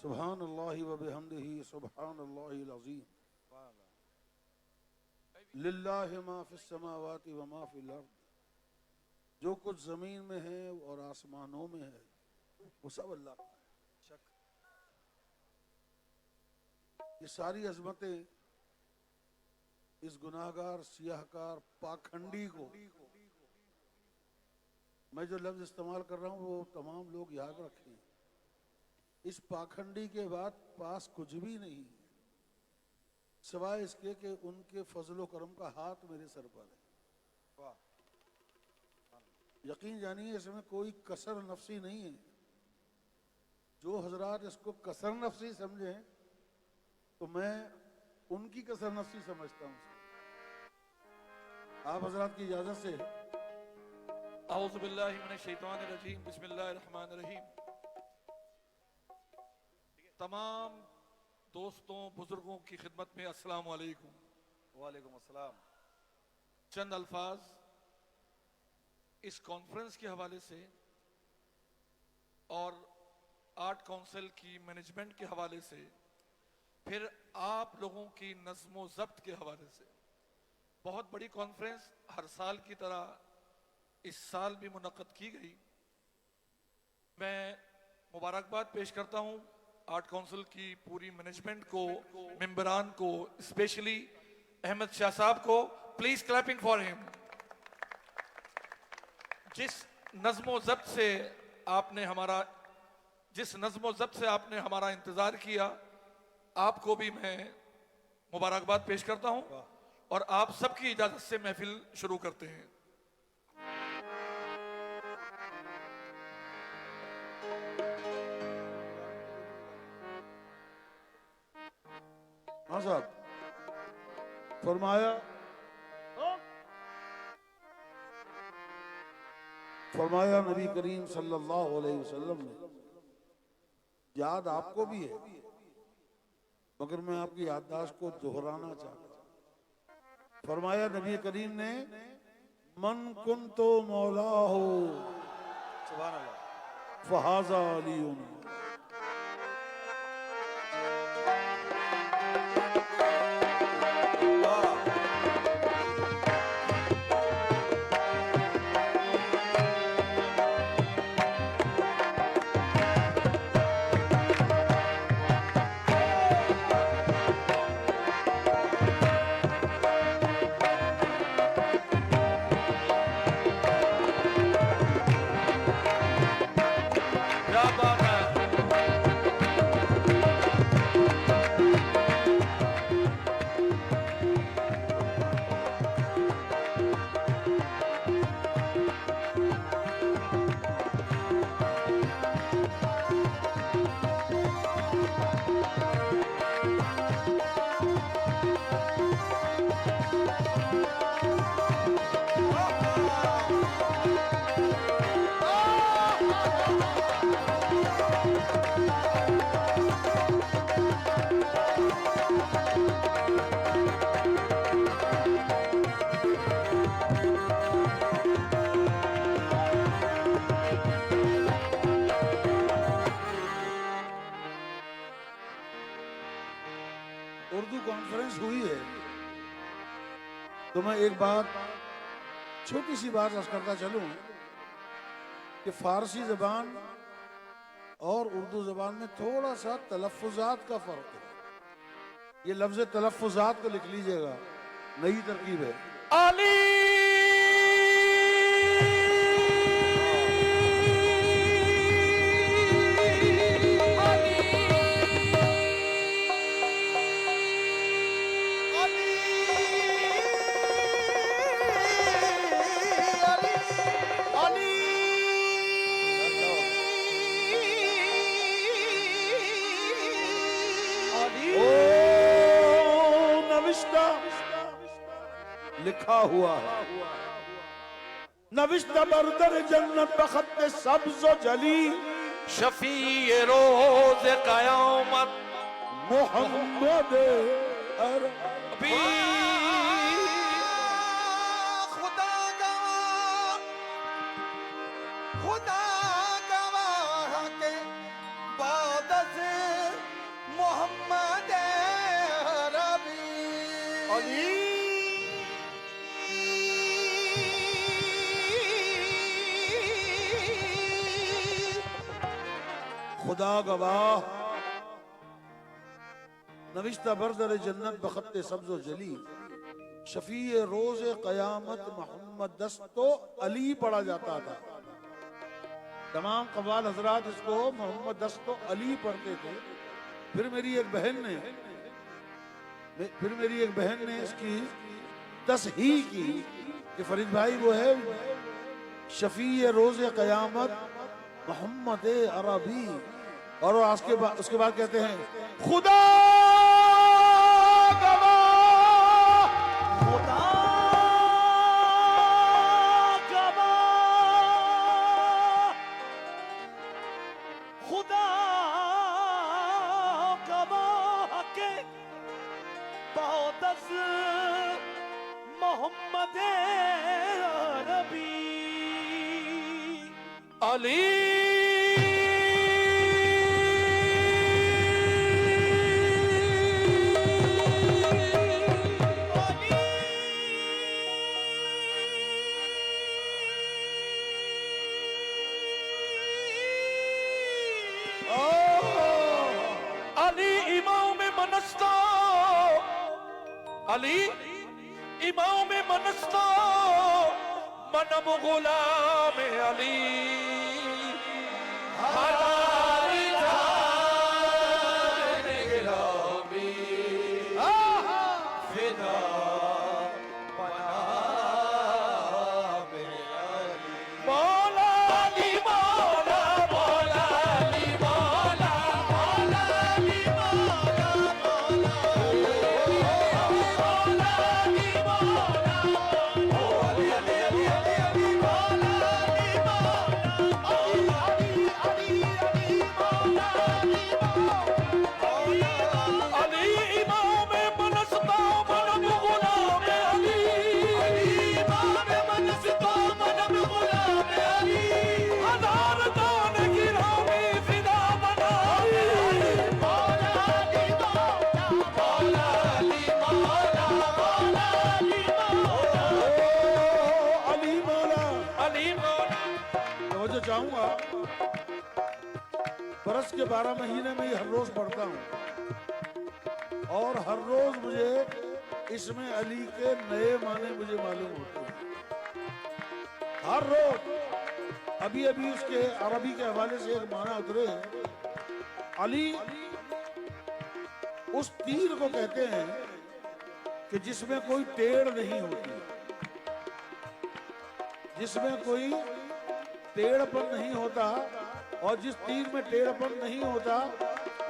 सुब्हानल्लाहि व बिहम्दिही सुब्हानल्लाहिल अज़ीम। लिल्लाहि मा फिस समावाति व मा फिल अर्द। जो कुछ जमीन में है और आसमानों में है वो सब अल्लाह का है। ये सारी अजमतें इस गुनाहगार सियाहकार पाखंडी को, मैं जो लफ्ज इस्तेमाल कर रहा हूँ वो तमाम लोग याद रखें, इस पाखंडी के बाद पास कुछ भी नहीं सिवाय इसके कि उनके फजलो करम का हाथ मेरे सर पर है। यकीन जानिए इसमें कोई कसर नफसी नहीं है। जो हजरात इसको कसर नफसी समझें तो मैं उनकी कसर नफसी समझता हूँ। आप हजरात की इजाजत से औज़ु बिल्लाहि मिनश शैतानिर रजीम, बिस्मिल्लाहिर रहमानिर रहीम। तमाम दोस्तों बुजुर्गों की खिदमत में अस्सलाम वालेकुम। वालेकुम अस्सलाम। चंद अल्फाज इस कॉन्फ्रेंस के हवाले से और आर्ट काउंसिल की मैनेजमेंट के हवाले से, फिर आप लोगों की नज़्म ज़ब्त के हवाले से। बहुत बड़ी कॉन्फ्रेंस हर साल की तरह इस साल भी मुनक़्क़द की गई। मैं मुबारकबाद पेश करता हूँ आर्ट काउंसिल की पूरी मैनेजमेंट को, मेंबरान को, स्पेशली अहमद शाह साहब को। Please clapping for him. जिस नज़्म ज़ब्त से आपने हमारा इंतजार किया, आपको भी मैं मुबारकबाद पेश करता हूं और आप सबकी इजाजत से महफिल शुरू करते हैं। हाँ साहब, फरमाया नबी करीम सल्लल्लाहु अलैहि वसल्लम ने, याद आपको भी है मगर मैं आपकी याददाश्त को दोहराना चाहता हूं। फरमाया नबी करीम ने, मन कुन्तो मौला हो सुभान अल्लाह। फहाजा अलीयुन। क्या बात है। उर्दू कॉन्फ्रेंस हुई है तो मैं एक बात, छोटी सी बात अर्ज करता चलूं कि फारसी जबान और उर्दू जबान में थोड़ा सा तलफ़्फ़ुज़ात का फर्क है। ये लफ्ज़ तलफ़्फ़ुज़ात को लिख लीजिएगा, नई तरकीब है। अली ओ नविश्ता लिखा हुआ है, नविश्ता बरदर जन्नत बखत सब्ज़ जली, शफी रोज कयामत मोहम्मद अरबी। खुदा गवाह के बाद से खुदा गवाह नविश्ता बरदर जन्नत बखत्ते सब्ज़ो जली शफी रोज कयामत मोहम्मद दस्तो अली पढ़ा जाता था। तमाम कव्वाल हजरात इसको मोहम्मद दस्तो अली पढ़ते थे। फिर मेरी एक बहन ने इसकी तसहीह की कि फरीद भाई वो है शफी रोज कयामत मोहम्मद अरबी। और उसके बाद कहते हैं खुदा गवाह, खुदा गवाह, खुदा गवाह के बहुदस मोहम्मद अरबी अली अली इमाम मनस्ता मनम गुलाम अली हमारी जान गिलामी फिदा पनाह में अली मौला अली मौला मौला अली मौला मौला अली मौला मौला चाहूंगा बरस के 12 महीने में हर रोज पढ़ता हूं और हर रोज मुझे इसमें अली के नए माने मुझे मालूम होते हैं। हर रोज अभी अभी उसके अरबी के हवाले से एक माना उतरे हैं। अली उस तीर को कहते हैं कि जिसमें कोई टेढ़ नहीं होती, जिसमें कोई टेढ़पन नहीं होता, और जिस तीर में टेढ़पन नहीं होता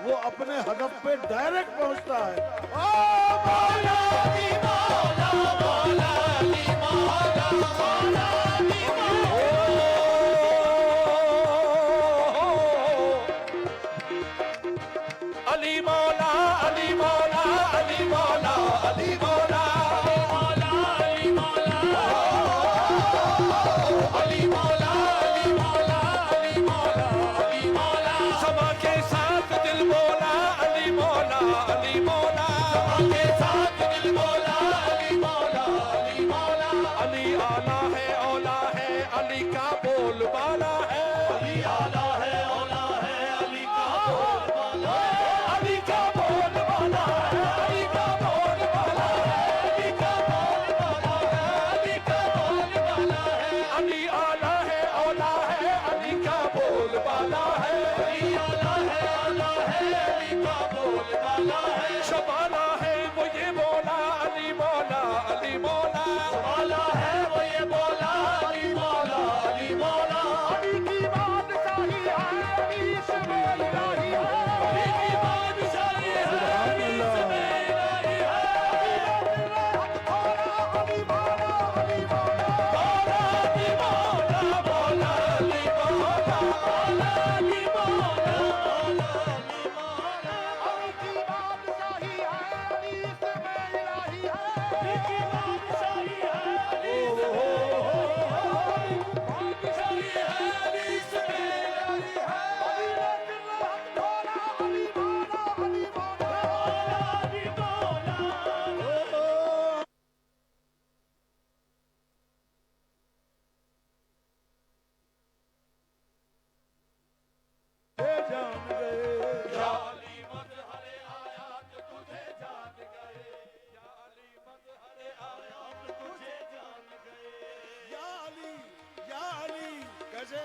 वो अपने हदफ पे डायरेक्ट पहुंचता है। मौला अली मौला मौला अली मौला मौला अली अली मौला अली मौला अली मौला अली मौला अली मौला अली मौला समा के साथ दिल बोला अली मौला अली मौला समा के साथ दिल बोला से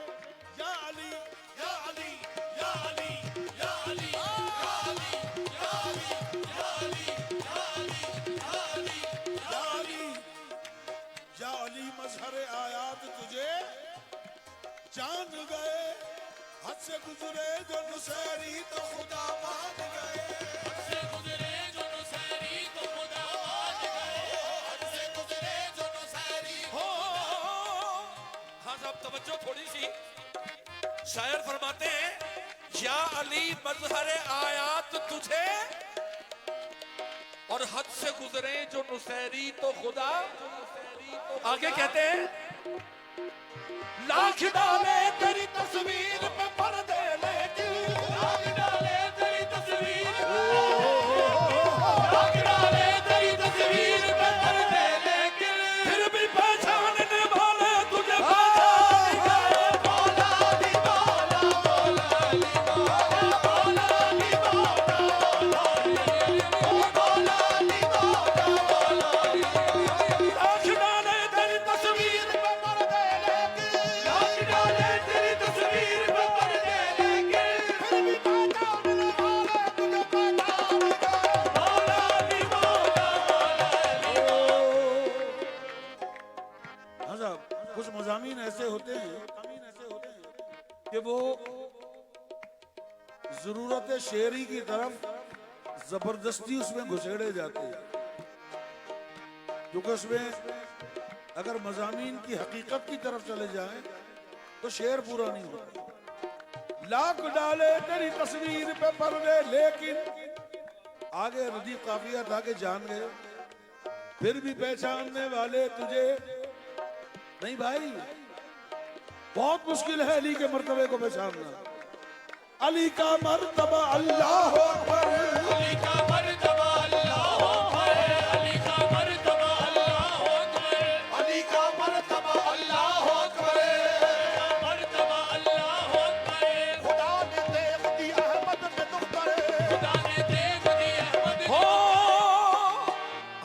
या अली या अली या अली या अली या अली या अली या अली या अली या अली या अली या अली मजहर आयात तुझे जान गए, हद से गुजरे जो नुसैरी तो खुदा मान गए, हद से गुजरे जो नुसैरी तो खुदा मान गए, हद से गुजरे जो नुसैरी हो हाँ साहब तवज्जो थोड़ी सी। शायर फरमाते हैं या अली मजहर आयात तुझे और हद से गुजरे जो नुसैरी तो खुदा। आगे कहते हैं लाख डाले तेरी तस्वीर पे पर्दे लेकिन, लाख डाले तेरी तस्वीर लाख डाले तेरी तस्वीर पे पर्दे लेकिन फिर भी पहचानने वाले तुझे मौला दी मौला मौला दी मौला मौला दी मौला मौला दी मौला लाख डाले तेरी तस्वीर पे पर्दे लेकिन, लाख डाले तेरी तस्वीर पे पर्दे लेकिन फिर भी पहचानने वाले तुझे पहचान गए। मौला दी मौला मौला दी हाँ साहब, कुछ मज़ामीन ऐसे होते हैं कि वो जरूरत शेरी की तरफ जबरदस्ती उसमें घुसेड़े जाते हैं, क्योंकि उसमें अगर मज़ामीन की हकीकत की तरफ चले जाएं तो शेर पूरा नहीं होता। लाख डाले तेरी तस्वीर पे पर्दे लेकिन, आगे रदी काफिया था कि जान गए, फिर भी पहचानने वाले तुझे नहीं। भाई बहुत मुश्किल है अली के मर्तबे को पहचानना। अली का मर्तबा अल्लाह अकबर, अली का मर्तबा अल्लाह अकबर, अली का मर्तबा अल्लाह अकबर, अली का मर्तबा अल्लाह अकबर, मर्तबा अल्लाह अकबर। खुदा ने देख दी अहमद में दुख्तर, खुदा ने देख दी अहमद हो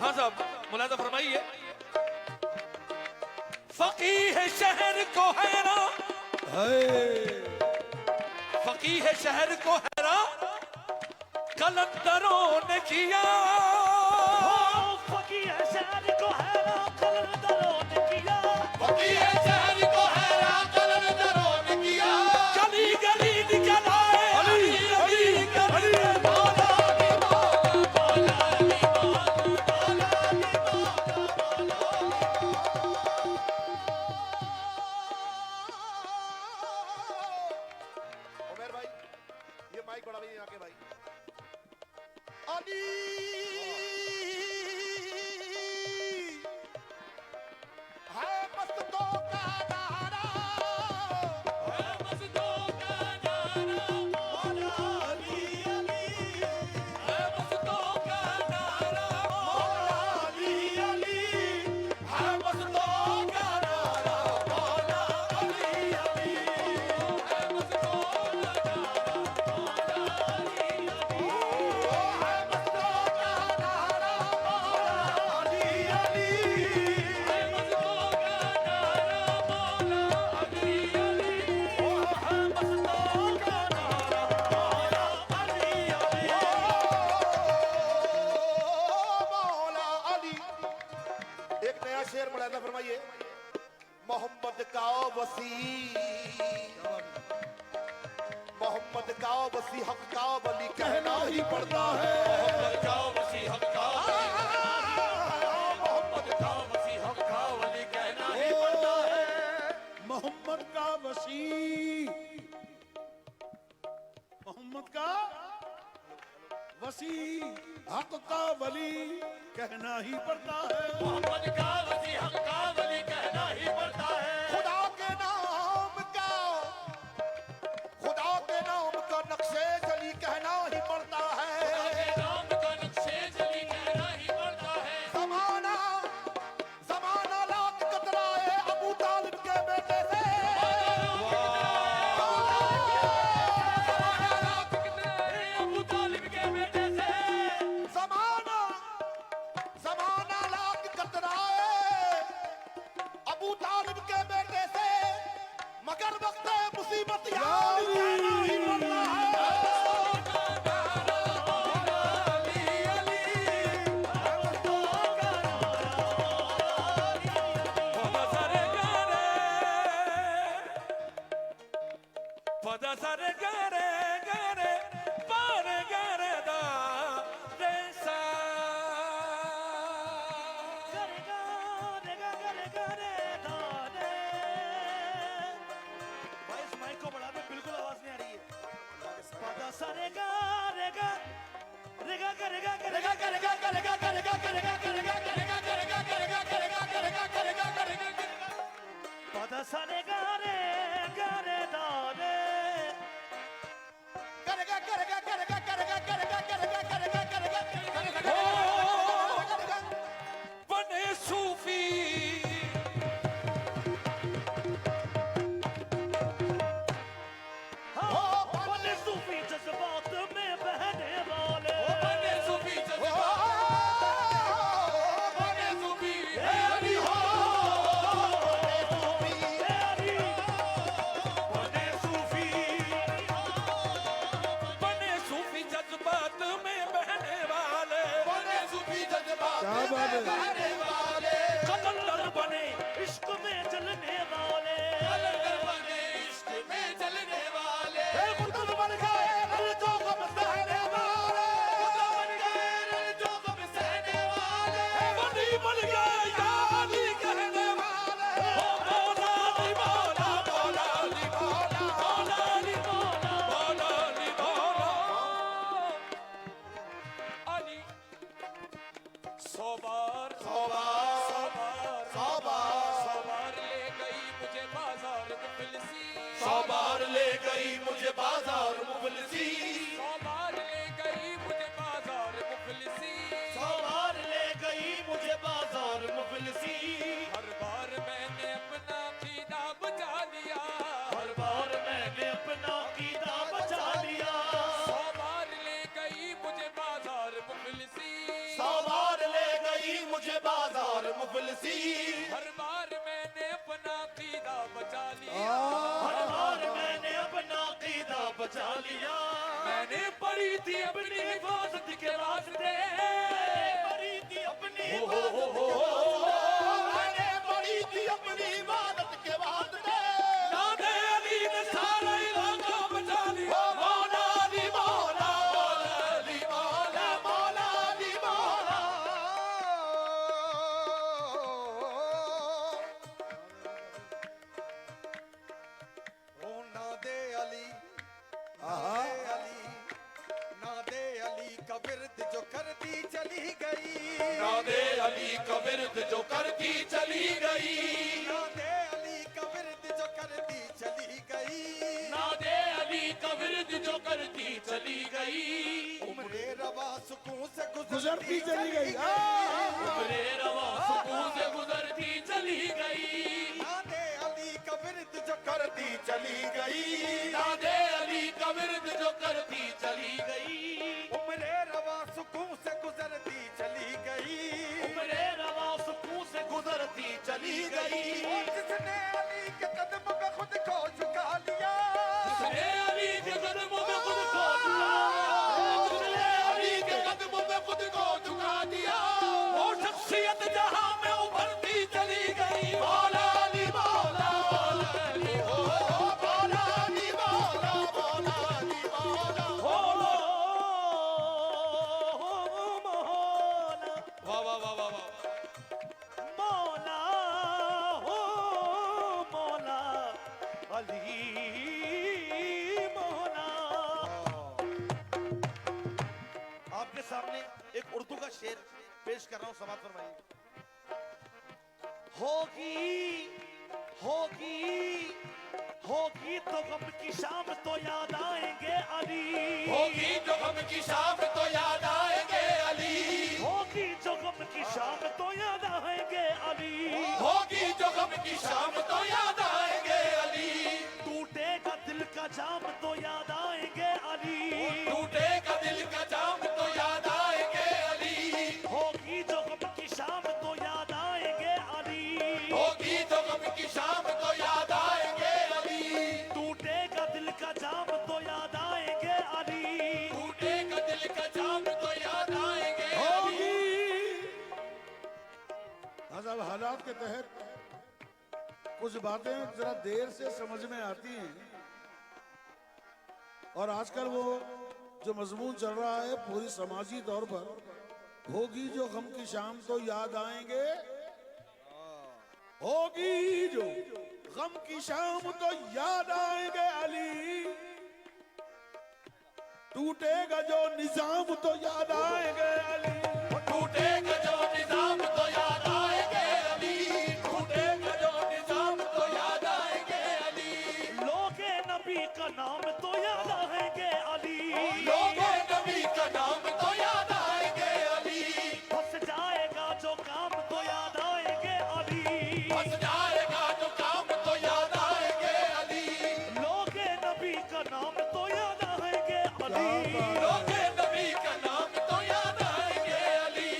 हाँ साहब मुलाजा फरमाइए। फकीह शहर को हैरा, फकीह शहर को हैरा कलंदरों ने किया, फकीह शहर को हैरान कलंदरों ने किया, फकीह शहर को हैरान कलंदरों ने किया। गली गली निकल आए अली अली गली मौला दी मौला मौला दी मौला मौला दी उमर भाई ये माइक बढ़ा भैया आके भाई। अली है मस्तों का नारा, है मस्जिदों का नारा मौला अली अली, है मस्जिदों का नारा मौला अली अली, है मस्जिदों का नारा मौला अली अली, है मस्जिदों का नारा मौला अली अली, है मस्जिदों का नारा मौला अली अली, है मस्जिदों का नारा मौला अली अली, ओ है मस्जिदों का नारा मौला अली अली। मौला अली। एक नया शेर मुलाजा फरमाइए। मोहम्मद का वसी, मोहम्मद का वसी हक का वली कहना ही पड़ता है। मोहम्मद का वसी हक का वली, मोहम्मद का वसी हक का वली कहना ही पड़ता है। मोहम्मद का वसी, मोहम्मद का वसी हक का वली कहना ही पड़ता है। मोहम्मद का वसी हक का वली कहना ही पड़ता है। खुदा के नाम का, खुदा के नाम का नक्शे जली कहना ही पड़ता है। के नाम का नक्शे जली कहना ही पड़ता है। जमाना जमाना लाख कतराए अबू तालिब के बेटे से। अबू तालिब के बेटे से जमाना जमाना लाख कतराए अबू तालिब के बेटे से। मगर वक्त मुसीबत याद कहना ही पड़ता है। भाई इस माइक को बढ़ा दे, बिल्कुल आवाज नहीं आ रही है। पदा सा रे गा रे गा रे गा गा रे गा गा रे गा गा रे गा गा रे गा गा रे गा गा रे गा गा रे गा गा रे गा गा रे गा गा रे गा गा रे गा गा रे गा गा रे गा गा रे गा गा। पदा सा रे गा रे गा रे दा रे करेगा करेगा करेगा करेगा करेगा करेगा करेगा करेगा करेगा। बने सूफी बने सूफी जज्बात में बहने वाले, बने सूफी बने सूफी तेरी हो तेरी बने सूफी जज्बात में बहने वाले, बने सूफी जज्बात क्या बात है? बहने वाले, कलंदर बने इश्क में जलने वाले, कलंदर बने इश्क में जलने वाले, मुर्तद बन गए जो गम सहने वाले, बन गए जो गम सहने वाले, बनी बन गए याली कहने वाले, मौला ली मौला मौला ली मौला मौला ली मौला मौला ली मौला। अली सोबार सोबार ले गई मुझे बाजार मुफलिसी, बार ले गई मुझे बाजार मुफलिसी, सोबार ले गई मुझे बाजार मुफलिसी, बार ले गई मुझे बाजार मुफलिसी, हर बार मैंने अपना कीदा बचा लिया, हर बार मैंने अपना कीदा बचा लिया, सोबार ले गई मुझे बाजार मुफलिसी, बार ले गई मुझे बाजार मुफलिसी, हर बार मैंने अपना कीदा बचा लिया, हर बार मैंने अपना कीदा बचा लिया, मैंने पढ़ी थी अपनी हिफाजत के वास्ते, परी थी अपनी मैंने बड़ी थी अपनी इबादत के वास्ते, नादे अली ने सारा इलाका बचा लिया, मौला अली मौला मौला अली मौला मौला दी मौला। ओ नादे अली नादे अली का विरद जो करती चली गई, नादे अली का विरद जो करती चली गई, नादे अली का विरद जो करती चली गई, नादे अली का विरद जो करती चली गई, उम्रे रवा सुकून से गुजरती चली गई। उम्रे रवा सुकून से गुजरती चली गई, नादे अली का विरद जो करती चली गई, नादे अली का विरद जो करती चली गई, उम्रे रवा सुकून से गुजरती चली गई, मेरे रवा सुकून से गुजरती चली गई, और जिसने अली के कदम पे खुद को झुका लिया, उसने अली के कदमों में खुद को झुका, उसने अली के कदमों में खुद को झुका दिया, वो शख्सियत जहां में उभरती चली गई, मौला अली मौला मौला अली मौला दी मौला मौला दी मौला। मौला वाह वाह वाह वाह वाह। मौला हो मौला अली मौला। आपके सामने एक उर्दू का शेर पेश कर रहा हूं, समाप्त फरमाइए। होगी होगी होगी तो गम की शाम तो याद आएंगे अली, होगी जो गम की शाम तो याद आएंगे अली, होगी जो गम की शाम तो याद आएंगे अली, होगी जो गम की शाम तो याद आएंगे अली, टूटेगा दिल का जाम तो याद आएंगे अली, टूटेगा दिल का जाम तो याद आएंगे अली, होगी जो गम की शाम तो याद आएंगे अली, होगी जो गम की शाम तो याद आएंगे अली, हाँ साहब, हालात के तहत कुछ बातें जरा देर से समझ में आती हैं, और आजकल वो जो मजमून चल रहा है पूरी समाजी तौर पर, होगी जो गम की शाम तो याद आएंगे, होगी जो गम की शाम तो याद आएंगे अली, टूटेगा जो निजाम तो याद आएंगे अली, टूटेगा जो निजाम तो याद आएंगे अली, टूटेगा जो निजाम तो याद आएंगे अली, लोगे नबी का नाम तो याद आएंगे अली, लोगों नबी का नाम तो याद आएंगे अली, फंस जाएगा जो काम तो याद आएंगे अली, फंस जाएगा जो काम तो याद आएंगे अली, लोगे नबी का नाम तो याद आएंगे अली, लोगों नबी का नाम तो याद आएंगे अली,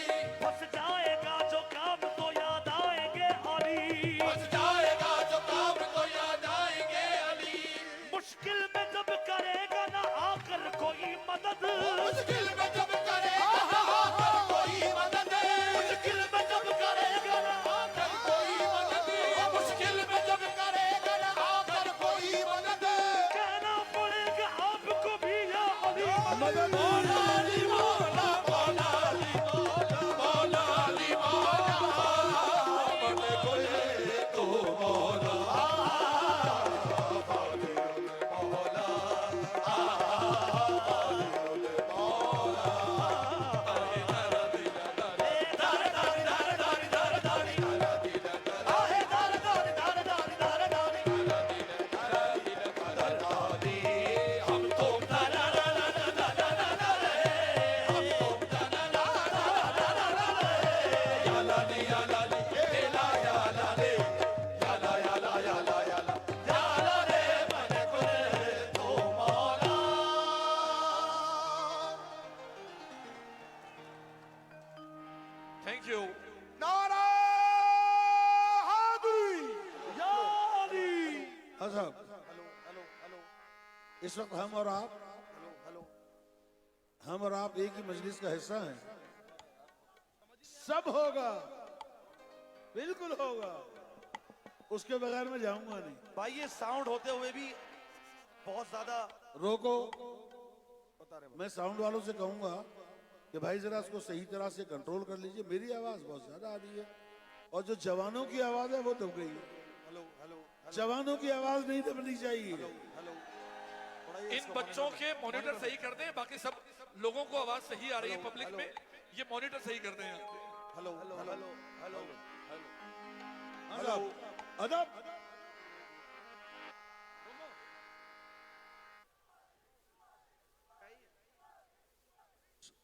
फंस जाएगा जो काम तो याद आएंगे अली, फंस जाएगा जो काम तो याद आएंगे अली, मुश्किल में जब करेगा ना आकर कोई मदद, मुश्किल में जब करेगा ना आकर कोई मदद, मुश्किल में जब करेगा ना आकर कोई मदद, मुश्किल में जब करेगा ना आकर कोई मदद, कहना पड़ेगा आपको भी या अली, मदद मौला अली मौला, मौला अली मौला, मौला अली मौला, बने कोई तो मौला, हम तो थैंक यू। नारा हादी। या अली। हाँ साहब, इस वक्त हम और आप एक ही मजलिस का हिस्सा हैं। सब होगा, बिल्कुल होगा, उसके बगैर मैं जाऊंगा नहीं। भाई ये साउंड होते हुए भी बहुत ज्यादा रोको, मैं साउंड वालों से कहूंगा कि भाई जरा इसको सही तरह से कंट्रोल कर लीजिए, मेरी आवाज बहुत ज्यादा आ रही है और जो जवानों की आवाज है वो दब गई है। हेलो हेलो जवानों की आवाज नहीं दबनी चाहिए। हेलो इन बच्चों के मॉनिटर सही कर दें, बाकी सब लोगों को आवाज सही आ रही है पब्लिक में, ये मॉनिटर सही कर दें। हेलो हेलो हेलो हेलो हाँ साहब, अदब।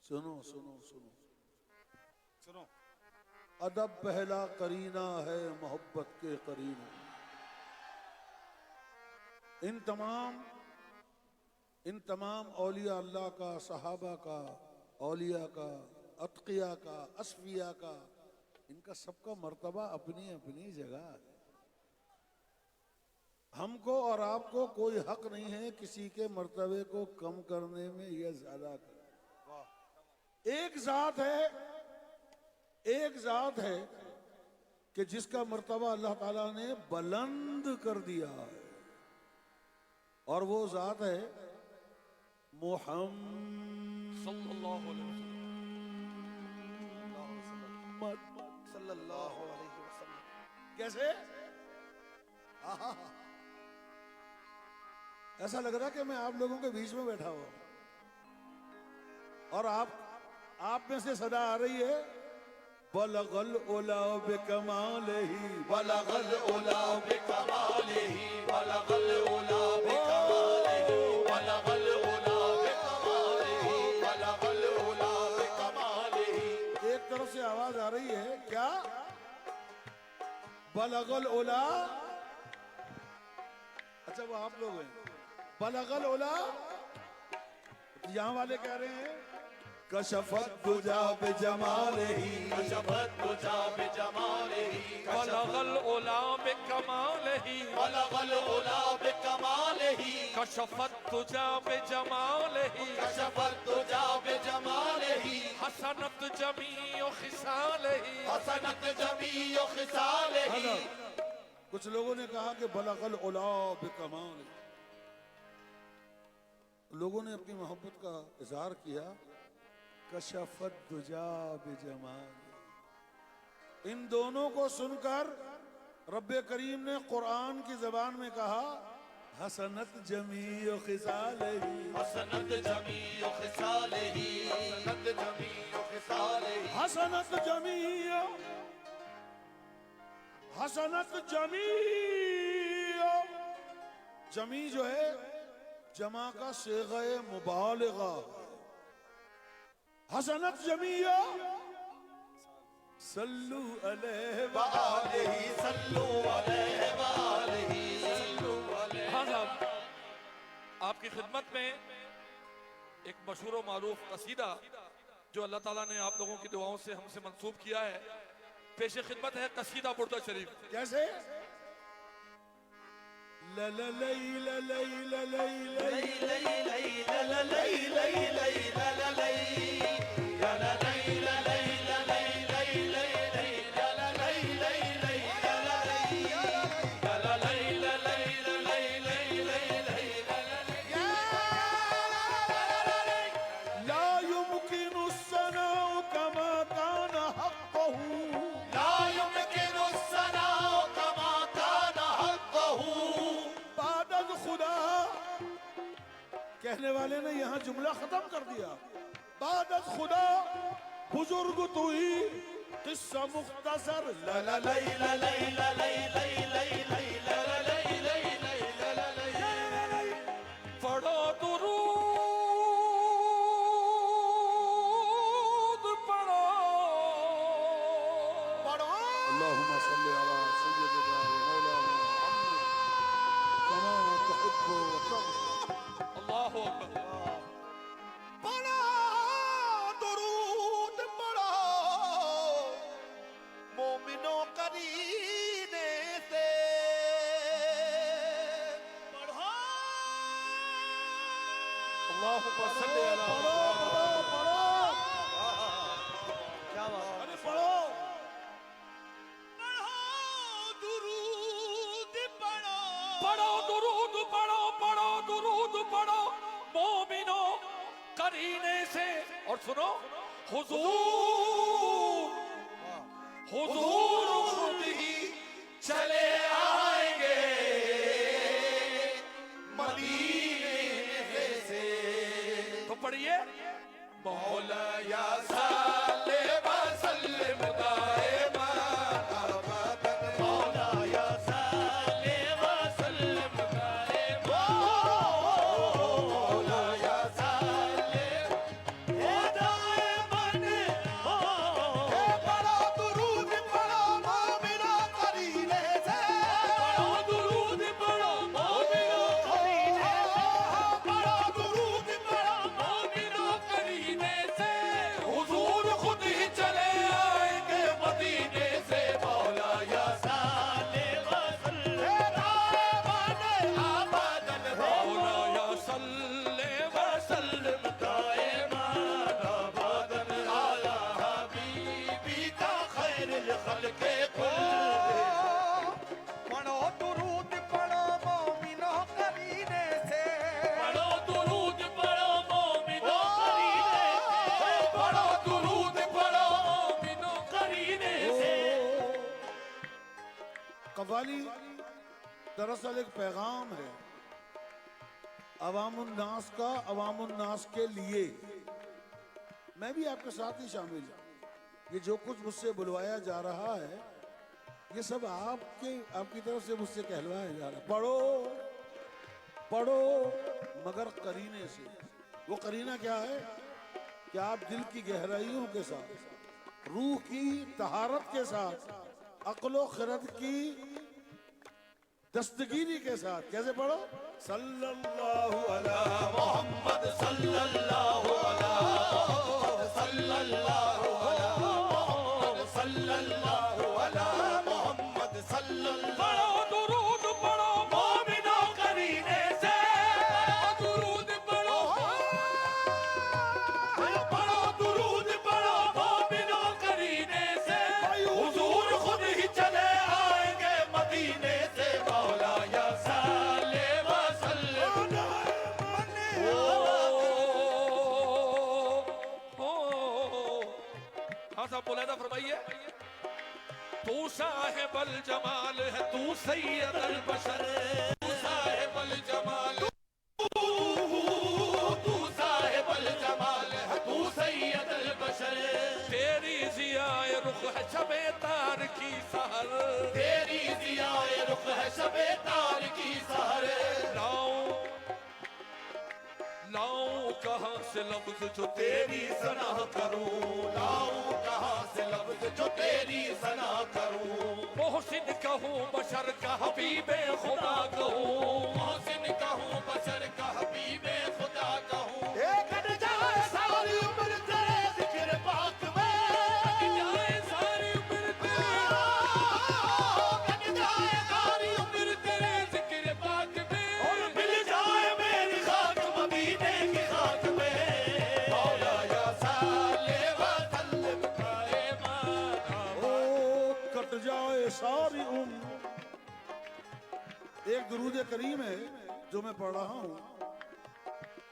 सुनो सुनो सुनो सुनो अदब पहला करीना है मोहब्बत के करीना। इन तमाम औलिया अल्लाह का, सहाबा का, औलिया का, अतकिया का, असफिया का, इनका सबका मर्तबा अपनी अपनी जगह है। हमको और आपको कोई हक नहीं है किसी के मर्तबे को कम करने में या ज्यादा करने। एक जात है कि जिसका मर्तबा अल्लाह ताला ने बुलंद कर दिया है, और वो जात है मोहम्मद सल्लल्लाहु अलैहि सल्लल्लाहु अलैहि वसल्लम। कैसे? आहा, ऐसा लग रहा कि मैं आप लोगों के बीच में बैठा हुआ हूं और आप में से सदा आ रही है, बलगल उला बिकमालिही, बलगल उला बिकमालिही, बलगल उला बिकमालिही, बलगल उला बिकमालिही, बलगल उला बिकमालिही। एक तरफ से आवाज आ रही है क्या? बलगल उला, अच्छा वो आप लोग हैं। बलगल उला, यहां वाले कह रहे हैं कशफत दुजा बिजमालिही, कशफत तुझा बिजमालिही, बलगल उला बिकमालिही, बलगल उला बिकमालिही, कशफत तुझा बिजमालिही, कशफत तुझा बिजमालिही, हसनत जमी खिसालही हसनत जमी खिसालही हज़रत, कुछ लोगों ने कहा कि बलगल उला बिकमाल, लोगों ने अपनी मोहब्बत का इजहार किया, कशफत दुजा बिजमाल। इन दोनों को सुनकर रब्बे करीम ने कुरान की जबान में कहा, हसनत जमी खिसालही, हसनत जमी खिसालही हसनत जमी खिसालही हसनत जमी, हसनत जमी। जमी जो है जमा का सेग़े मुबालिगा, हसनत जमिया सल्लू अलैहि व वालही सल्लु अलैहि वालही सल्लु अलैहि। हाँ साहब, आपकी खिदमत में एक मशहूर व मारूफ कसीदा जो अल्लाह ताला ने आप लोगों की दुआओं से हमसे मंसूब किया है, पेश खिदमत है कसीदा बुर्दा शरीफ। कैसे? लललई ललई ललई ललई ला युमकिनु सनाउ कमा कान हक़्क़हु, ला युमकिनु सनाउ कमा कान हक़्क़हु। बादल खुदा। कहने वाले ने यहाँ जुमला खत्म कर दिया, बादल खुदा बुजुर्ग तू ही, किस्सा मुख्तसर लललई पढ़ो दुरूद पढ़ो, अल्लाहुम्मा सल्ली अला सय्यिदिना व मौलाना मुहम्मद कमा तुहिब्बु व तर्ज़ा। अल्लाहु अकबर। पढ़ो दुरूद पढ़ो मोमिनों करीने से, अल्लाहुम्मा सल्ली अला पढ़ो पढ़ो पढ़ो, क्या बात है। अरे पढ़ो। दुरूद पढ़ो पढ़ो दुरूद पढ़ो, पढ़ो दुरूद पढ़ो मोमिनो करीने से। और सुनो, हुजूर हुजूर खुद ही चले आएंगे मदीने से। तो पढ़िए, मौला या साले वसल्लम दाइमान अबदन। मौला या साले वसल्लम दाइमान। मौला या साले दाइमान। हे पढ़ो दुरूद पढ़ो मोमिनो करीने से। पढ़ो दुरूद पढ़ो मोमिनो करीने से। पढ़ो दुरूद पढ़ो मोमिनो करीने से। हुजूर खुद ही चले आएंगे मदीने से। मौला या साले वसल्लम दाइमान अबदन। मौला या सल्ले वसल्लम दाइमान अबदन अला हबीबी का खैरुल खल्क़े कुल। पढ़ो दुरूद पढ़ो मोमिनो करीने से, पढ़ो दुरूद पढ़ो मोमिनो करीने से। पढ़ो दुरूद पढ़ो मोमिनो करीने से। कव्वाली दरअसल एक पैगाम है अवामुन्नास का, अवामुन्नास के लिए। मैं भी आपके साथ ही शामिल हूं। ये जो कुछ मुझसे बुलवाया जा रहा है, ये सब आपकी तरफ से मुझसे कहलवाया जा रहा है। पढ़ो पढ़ो मगर करीने से। वो करीना क्या है कि आप दिल की गहराइयों के साथ, रूह की तहारत के साथ, अक्लो खिरद की दस्तगीरी के साथ। कैसे पढ़ो? सल्लल्लाहु अलैहि मोहम्मद सल्लल्लाहु अलैहि सल्लल्लाहु अलैहि मोहम्मद सल्लल्लाहु अलैहि मोहम्मद सल्लल्लाहु। पढ़ो दुरूद पढ़ो मोमिनो करीने से। पढ़ो दुरूद पढ़ो। पढ़ो दुरूद पढ़ो तू साहिब अल जमाल है, तू सैयद अल बशर, तू साहिब अल जमाल, तू साहिब अल जमाल है, तू सैयद अल बशर। तेरी जियाए रुख है शबे तार की सहर, तेरी जियाए रुख है शबे तार की सहर। लाऊं कहाँ से लफ्ज जो तेरी सना करूं, लाऊं कहाँ से लफ्ज जो तेरी सना करूं। मोहसिन कहूँ बशर का हबीबे खुदा कहूँ, मोहसिन कहूं बशर का हबीबे खुदा कहूं। कट जाए सारी उम्र तेरे जिक्र पाक में, कट जाए सारी उम्र कट जाए सारी उम्र तेरे जिक्र पाक में, और मिल जाए मेरी खाक मदीने की खाक में। मौला या साले व सल्लम कायमा। ओ कट जाए सारी उम्र। एक दुरूद करीम है जो मैं पढ़ रहा हूँ।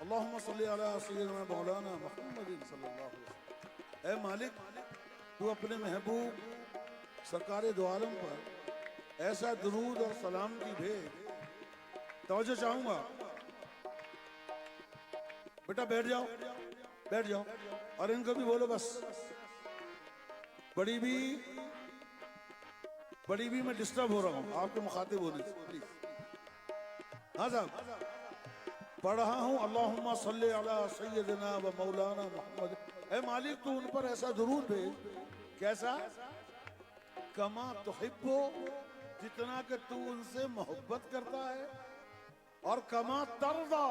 अल्लाहुम्मा सल्ली अला सय्यिदना मौलाना मुहम्मदिन सल्लल्लाहु अलैहि वसल्लम। ऐ मालिक, तू अपने महबूब सरकार दो आलम पर ऐसा दुरूद और सलाम की भेज। तवज्जो चाहूंगा, बेटा बैठ जाओ, बैठ जाओ, और इनको भी बोलो बस। बड़ी भी मैं डिस्टर्ब हो रहा हूँ आपके मुखातिब होने से, प्लीज। हाँ साहब, पढ़ रहा हूँ अल्लाहुम्मा सल्ली अला सय्यिदना व मौलाना मुहम्मद। ऐ मालिक, तू उन पर ऐसा दुरूद भेज, कैसा? कमा तुहिब्बो, जितना कि तू उनसे मोहब्बत करता है, और कमा तर्दा,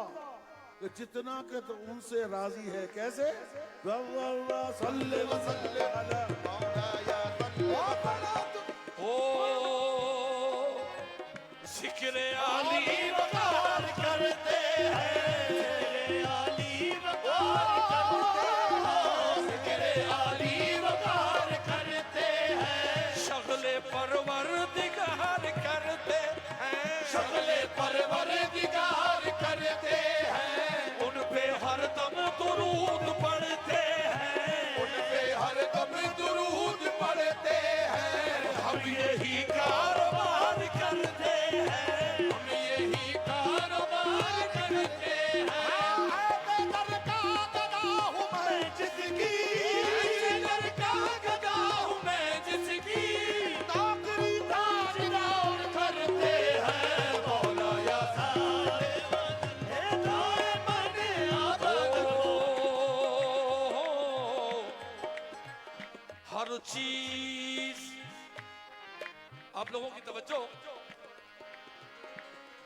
कि जितना कि तू उनसे राजी है। कैसे? सल्ले व सल्ले अला मौलाया सल्लल्लाहु ओ जिक्र आली वकार करते हैं, आली वकार जिक्र आली वकार करते हैं, शगले परवर दिगार करते हैं, शगले परवरदिगार करते हैं, उन पे हरदम दुरूद पढ़ते हैं। उन पे हरदम दुरूद पढ़ते हैं। हम यही कारोबार करते हैं, हम यही कारोबार करते हैं। दर का गदा हूँ मैं जिसकी, ऐसे दर का गदा हूँ मैं जिसकी, नौकरी ताजदार करते हैं। मौला या साले दाए मन हर चीज। आप लोगों की तवज्जो,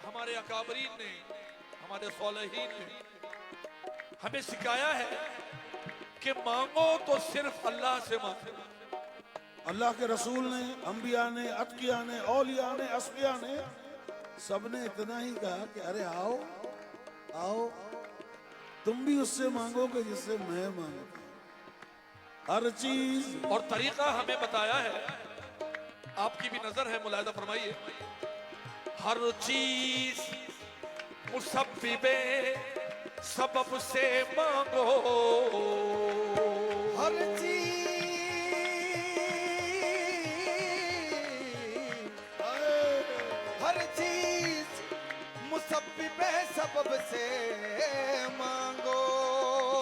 हमारे अकाबरीन ने, हमारे सौलहीन ने हमें सिखाया है कि मांगो तो सिर्फ अल्लाह से मांगो। अल्लाह के रसूल ने, अंबिया ने, अतकिया ने, औलिया ने, असफिया ने, सबने इतना ही कहा कि अरे आओ आओ, तुम भी उससे मांगोगे जिससे मैं मांगता हूं। हर चीज। और तरीका हमें बताया है, आपकी भी नजर है, मुलाहिजा फरमाइए। हर चीज मुसब्बिबे सबब से मांगो, हर चीज मुसब्बिबे सबब से मांगो।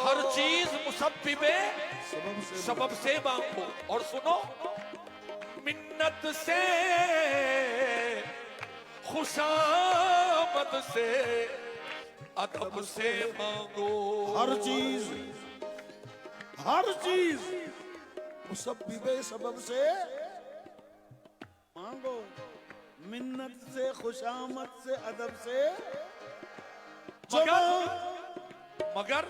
हर चीज मुसब्बिबे सबब सबब से मांगो। और सुनो, मिन्नत से, खुशामद से, अदब से मांगो। हर चीज मुसब्बिबे सबब से मांगो, मिन्नत से, खुशामद से, अदब से। मगर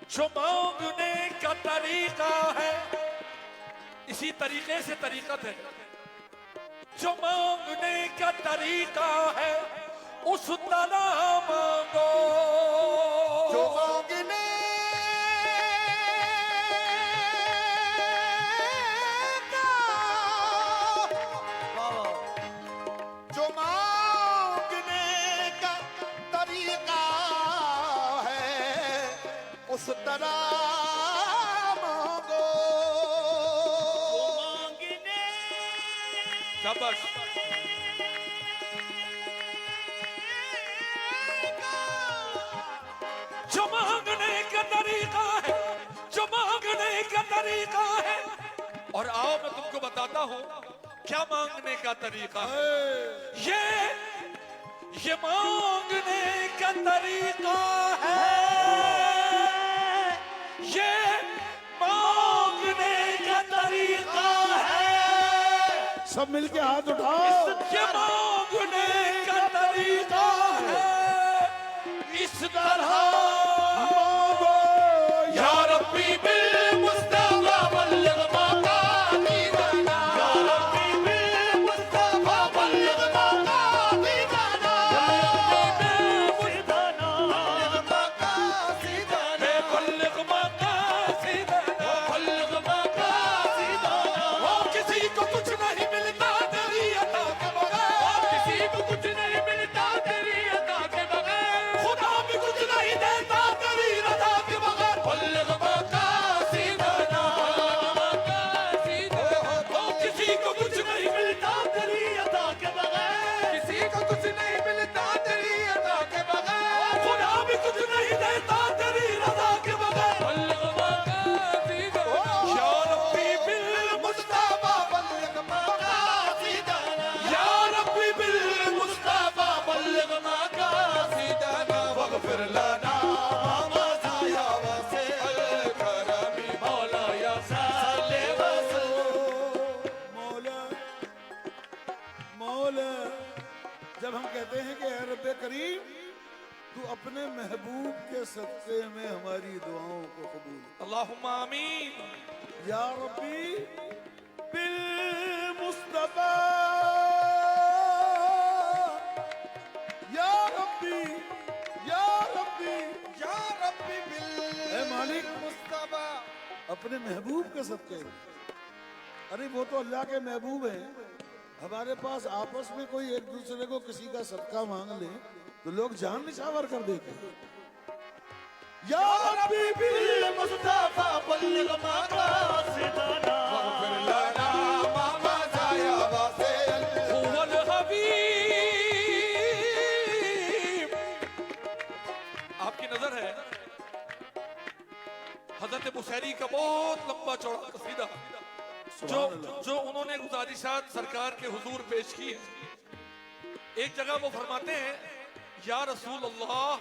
जो मांगने का तरीका है, इसी तरीके से तरीकत है। जो मांगने का तरीका है उस तरह मांगो। जो मांगने का, जो मांगने का तरीका है उस तरह मांगो। मांगने शाबाश। जो मांगने का तरीका है, जो मांगने का तरीका है। और आओ मैं तुमको बताता हूँ क्या मांगने का तरीका है। ये मांगने का तरीका है, ये मांगने का तरीका है। सब मिलके हाथ उठाओ। ये मांगने का तरीका है, इस तरह मांगो या रब्बी बिल मुस्तफा बल्लिग मकासीदना, या रब्बी बिल मुस्तफा बल्लिग मकासीदना, या रब्बी बिल मुस्तफा बल्लिग मकासीदना, बल्लिग मकासीदना। वो किसी को कुछ नहीं मिलता तेरी अता के बगैर, किसी को कुछ नहीं मिलता तेरी अता के बगैर, खुदा भी कुछ नहीं देता तेरी रज़ा के बगैर। बल्लिग मकासीदना, वो किसी को कुछ नहीं मिलता तेरी अता के बगैर, किसी को कुछ नहीं मिलता तेरी अता के बगैर, खुदा भी कुछ नहीं देता तेरी रज़ा के बगैर। बल्लिग मकासीदना, या रब्बी बिल मुस्तफा बल्लिग मकासीदना, या रब्बी बिल मुस्तफा बल्लिग मकासीदना, वग़फिर लना मा ज़ाया वसिअल करमी मौलाया सल्ले वसल्लम। मौला मौला, जब हम कहते हैं कि ऐ रब्बे करीम तू अपने महबूब के सदक़े में हमारी दुआओं को कबूल कर। अल्लाहुम्मा आमीन। या रब्बी बिल मुस्तफा, या रब्बी या रब्बी या रब्बी बिल ऐ मालिक मुस्तफा। अपने महबूब के सदक़े में। अरे वो तो अल्लाह के महबूब हैं। हमारे पास आपस में कोई एक दूसरे को किसी का सदका मांग ले तो लोग जान निछावर कर देते हैं। या रब्बी बिल मुस्तफा बल्लिग मकासीदना, वग़फिर लना मा ज़ाया वसिअल। हुवल हबीब। आपकी नजर है हजरत बुशैरी का बहुत लंबा चौड़ा कसीदा जो उन्होंने गुजारिशात सरकार के हुजूर पेश की है। एक जगह वो फरमाते हैं या रसूल अल्लाह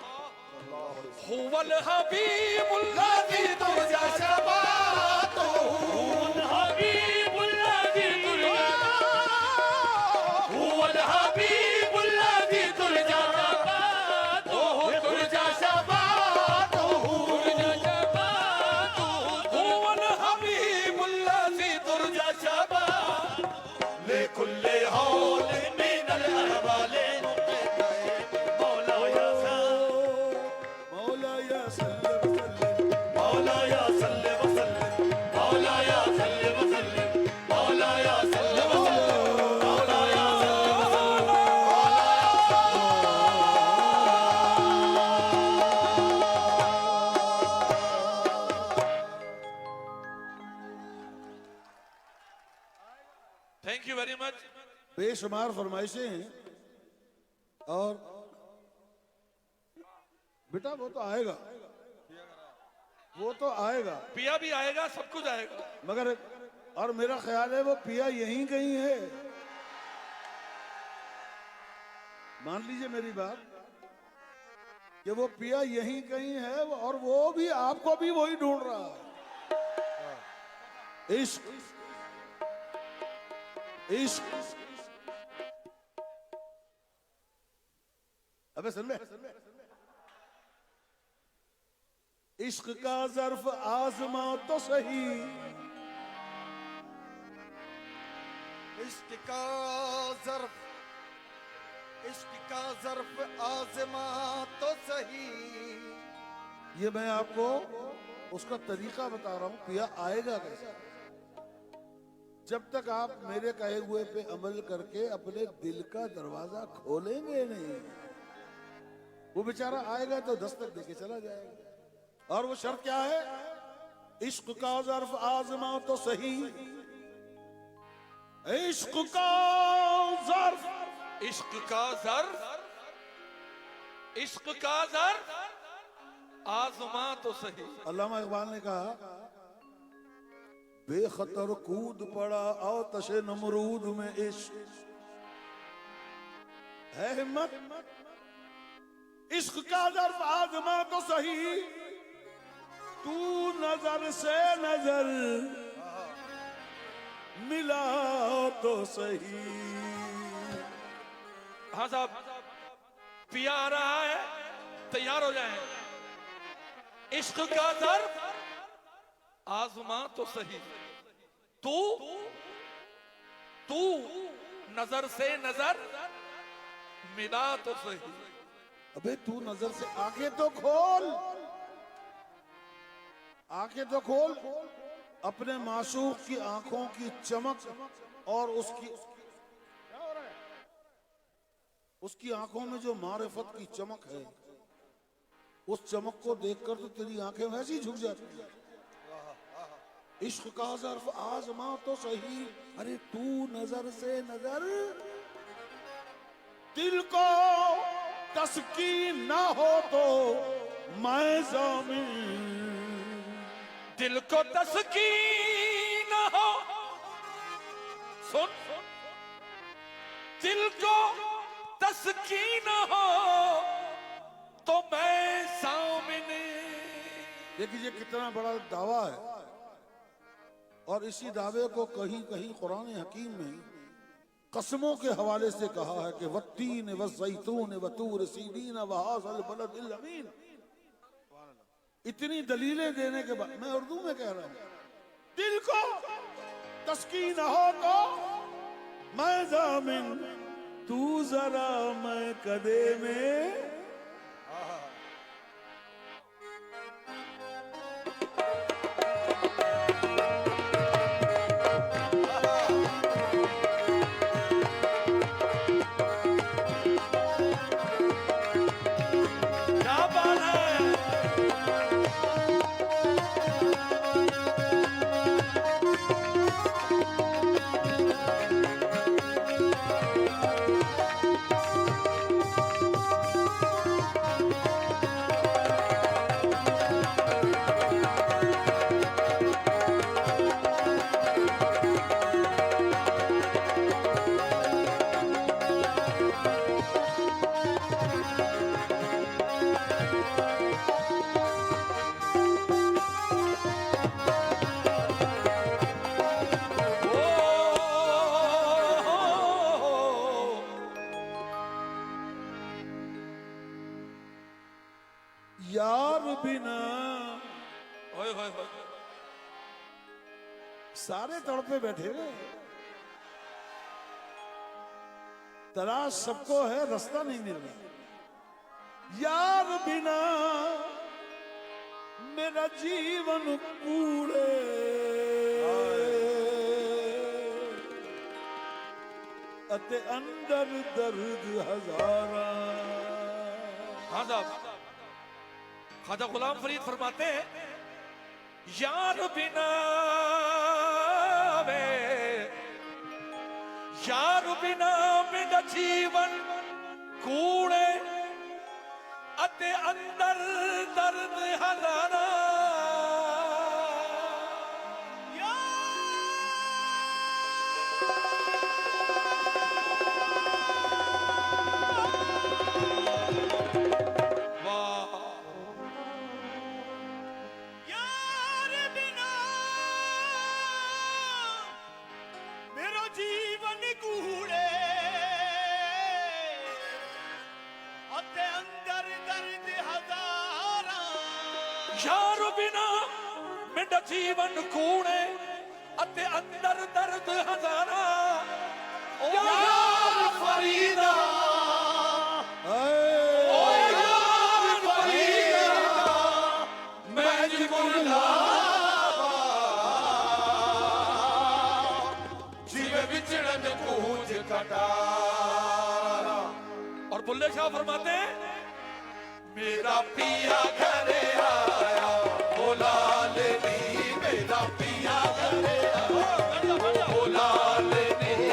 हुवल हबीबुल्लाज़ी तुरजा शफ़ाअतुहु, हुवल हबीबुल्लाज़ी तुरजा, हुवल हबीबुल्लाज़ी तुरजा शफ़ाअतुहु, तुरजा शफ़ाअतुहु, तुरजा शफ़ाअतुहु, हुवल हबीबुल्लाज़ी तुरजा शफ़ाअतुहु, लिकुल्लि हौल मिनल अहवाले मौलाया मौलाया सल्लल्लाहु मौलाया सल्ले वसल्लम, मौलाया सल्ले वसल्लम, मौलाया सल्ले वसल्लम, मौलाया सल्ले वसल्लम। Thank you very much. बेशुमार फरमाइशें हैं। और बेटा वो तो आएगा, वो तो आएगा, पिया भी आएगा, सब कुछ आएगा। मगर और मेरा ख्याल है वो पिया यहीं कहीं है। मान लीजिए मेरी बात कि वो पिया यहीं कहीं है और वो भी आपको भी वही ढूंढ रहा है। इश्क इश्क अबे सुन ले, इश्क का ज़र्फ आज़मा तो सही, इश्क का ज़र्फ, इश्क का ज़र्फ आज़मा तो सही। ये मैं आपको उसका तरीका बता रहा हूं, पिया आएगा कैसे। जब तक आप मेरे कहे हुए पे अमल करके अपने दिल का दरवाजा खोलेंगे नहीं, वो बेचारा आएगा तो दस्तक देके चला जाएगा। और वो शर्त क्या है? इश्क का ज़र्फ आज़मा तो सही, इश्क का ज़र्फ, इश्क का ज़र्फ, इश्क का ज़र्फ आज़मा तो सही। अल्लामा इकबाल ने कहा बेखतर कूद पड़ा आतिश नमरूद में इश्क है हिम्मत, इश्क का ज़र्फ आज़मा तो सही, तू नजर से नजर मिला तो सही। हाँ साहब, पिया आ रहा है, तैयार हो जाएं। इश्क का ज़र्फ आज़मा तो सही, तू तू नजर से नजर मिला तो सही। अबे तू नजर से आंखें तो खोल, आंखें तो खोल, अपने मासूक की आंखों की चमक और उसकी आंखों में जो मारिफत की चमक है, उस चमक को देखकर तो तेरी आंखें वैसी ही झुक जाती हैं। इश्क का ज़र्फ आज़मा तो सही, अरे तू नजर से नजर, दिल को तस्कीन ना हो तो मैं ज़ामिन, दिल को तस्कीन हो, सुन, दिल को तस्कीन हो तो मैं सामिन। देखिए कितना बड़ा दावा है, और इसी दावे को कहीं कहीं कुरान हकीम में कसमों के हवाले से कहा है कि वत्तीन वज़ैतून वतूर सीनीन वहाज़ल बलदिल अमीन। इतनी दलीलें देने के बाद मैं उर्दू में कह रहा हूं, दिल को तस्कीन हो तो मैं ज़ामिन, तू जरा मैं कदे में। क्या बात है। यार बिना ओए होए होए, सारे तड़पे बैठे हुए, तलाश सबको है, रास्ता नहीं मिल रहा। यार बिना मेरा जीवन कूड़े, अते अंदर दर्द हजारा। हाँ साहब, ख्वाजा गुलाम फरीद फरमाते हैं, यार बिना वे, यार बिना मेरा जीवन कूड़े, अते अंदर दर्द हजारा। यार बिना मेरो जीवन कूड़े, अते अंदर दर्द हजारा। यार बिना मेरा जीवन कूड़े, अते अंदर दर्द हजारा। ओ यार फरीदा, ओ यार फरीदा, मैं जुगुला जीवे विचरण कूंज कटारा। और बुल्ले शाह फरमाते हैं, मेरा पिया घरे आया बोला लेनी, मेरा पिया घरे आया बोला लेनी,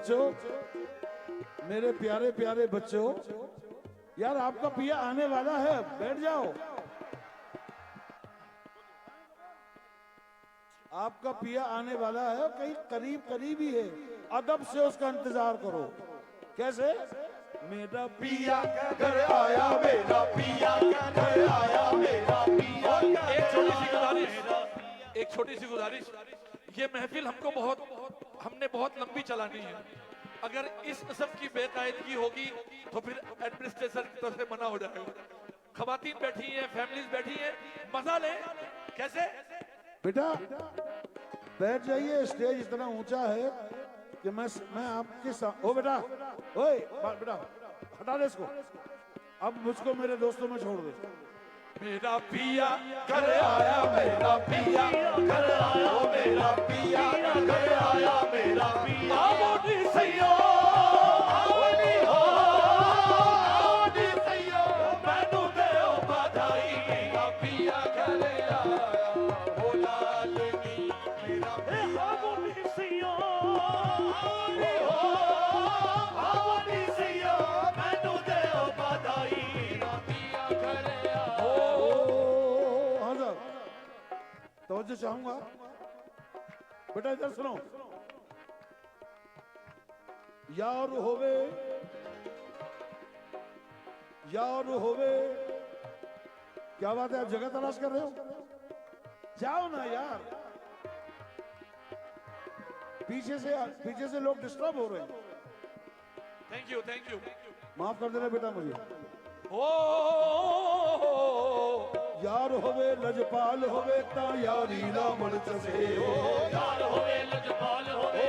बच्चों, मेरे प्यारे प्यारे बच्चों, यार आपका पिया आने वाला है, बैठ जाओ। आपका पिया आने वाला है, कहीं करीब करीब ही है, अदब से उसका इंतजार करो। कैसे? मेरा पिया घर आया, मेरा पिया घर आया, मेरा पिया। एक छोटी सी गुजारिश, ये महफिल हमने बहुत लंबी चलानी है। अगर इस किस्म की बेकायदगी होगी तो फिर एडमिनिस्ट्रेशन की तरफ से मना हो जाएगा। खवातीन बैठी हैं, फैमिलीज बैठी हैं, मजा लें। कैसे? बेटा बैठ जाइए, स्टेज इतना ऊंचा है कि मैं आपके साथ। ओ बेटा, ओए बेटा हटा दे इसको, अब मुझको मेरे दोस्तों में छोड़ दे। मेरा पिया घर आया, मेरा पिया घर आया, मेरा पिया घर आया, मेरा पिया। आवोनी सैया, आवोनी हो, आवोनी सैया, मैनू देओ बधाई। मेरा पिया घर आया, ओ लालनी, मेरा पिया। आवोनी सैया, आवोनी हो, आवोनी सैया, मैनू देओ बधाई। मेरा पिया घर आया। तवज्जो चाहूंगा बेटा, इधर सुनो। यार होवे, यार होवे, क्या बात है, आप जगह तलाश कर रहे हो? जाओ ना यार, पीछे से लोग डिस्टर्ब हो रहे हैं। Thank you, thank you. माफ कर देना बेटा मुझे। ओ यार होवे लजपाल होवे ता यारी लामण चसे। यार होवे लजपाल होवे,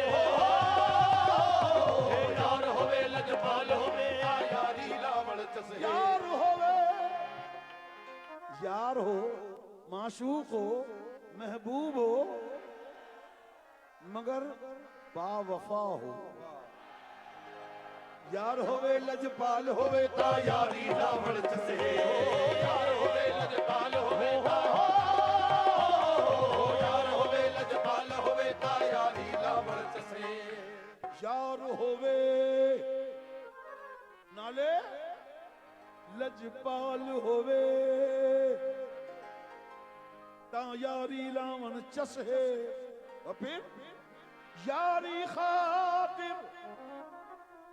यार होवे लजपाल होवे, यारी लावण चसे। यार होवे, यार हो, माशूक हो, महबूब हो, मगर बावफा हो। यार होवे लजपाल होवे ता यारी लावण चसे। यार होवे लजपाल होवे, यार होवे लजपाल होवे, यारी लावण चसे। यार होवे नाले लजपाल होवे ता यारी लावन चसे। और फिर यारी खातिर।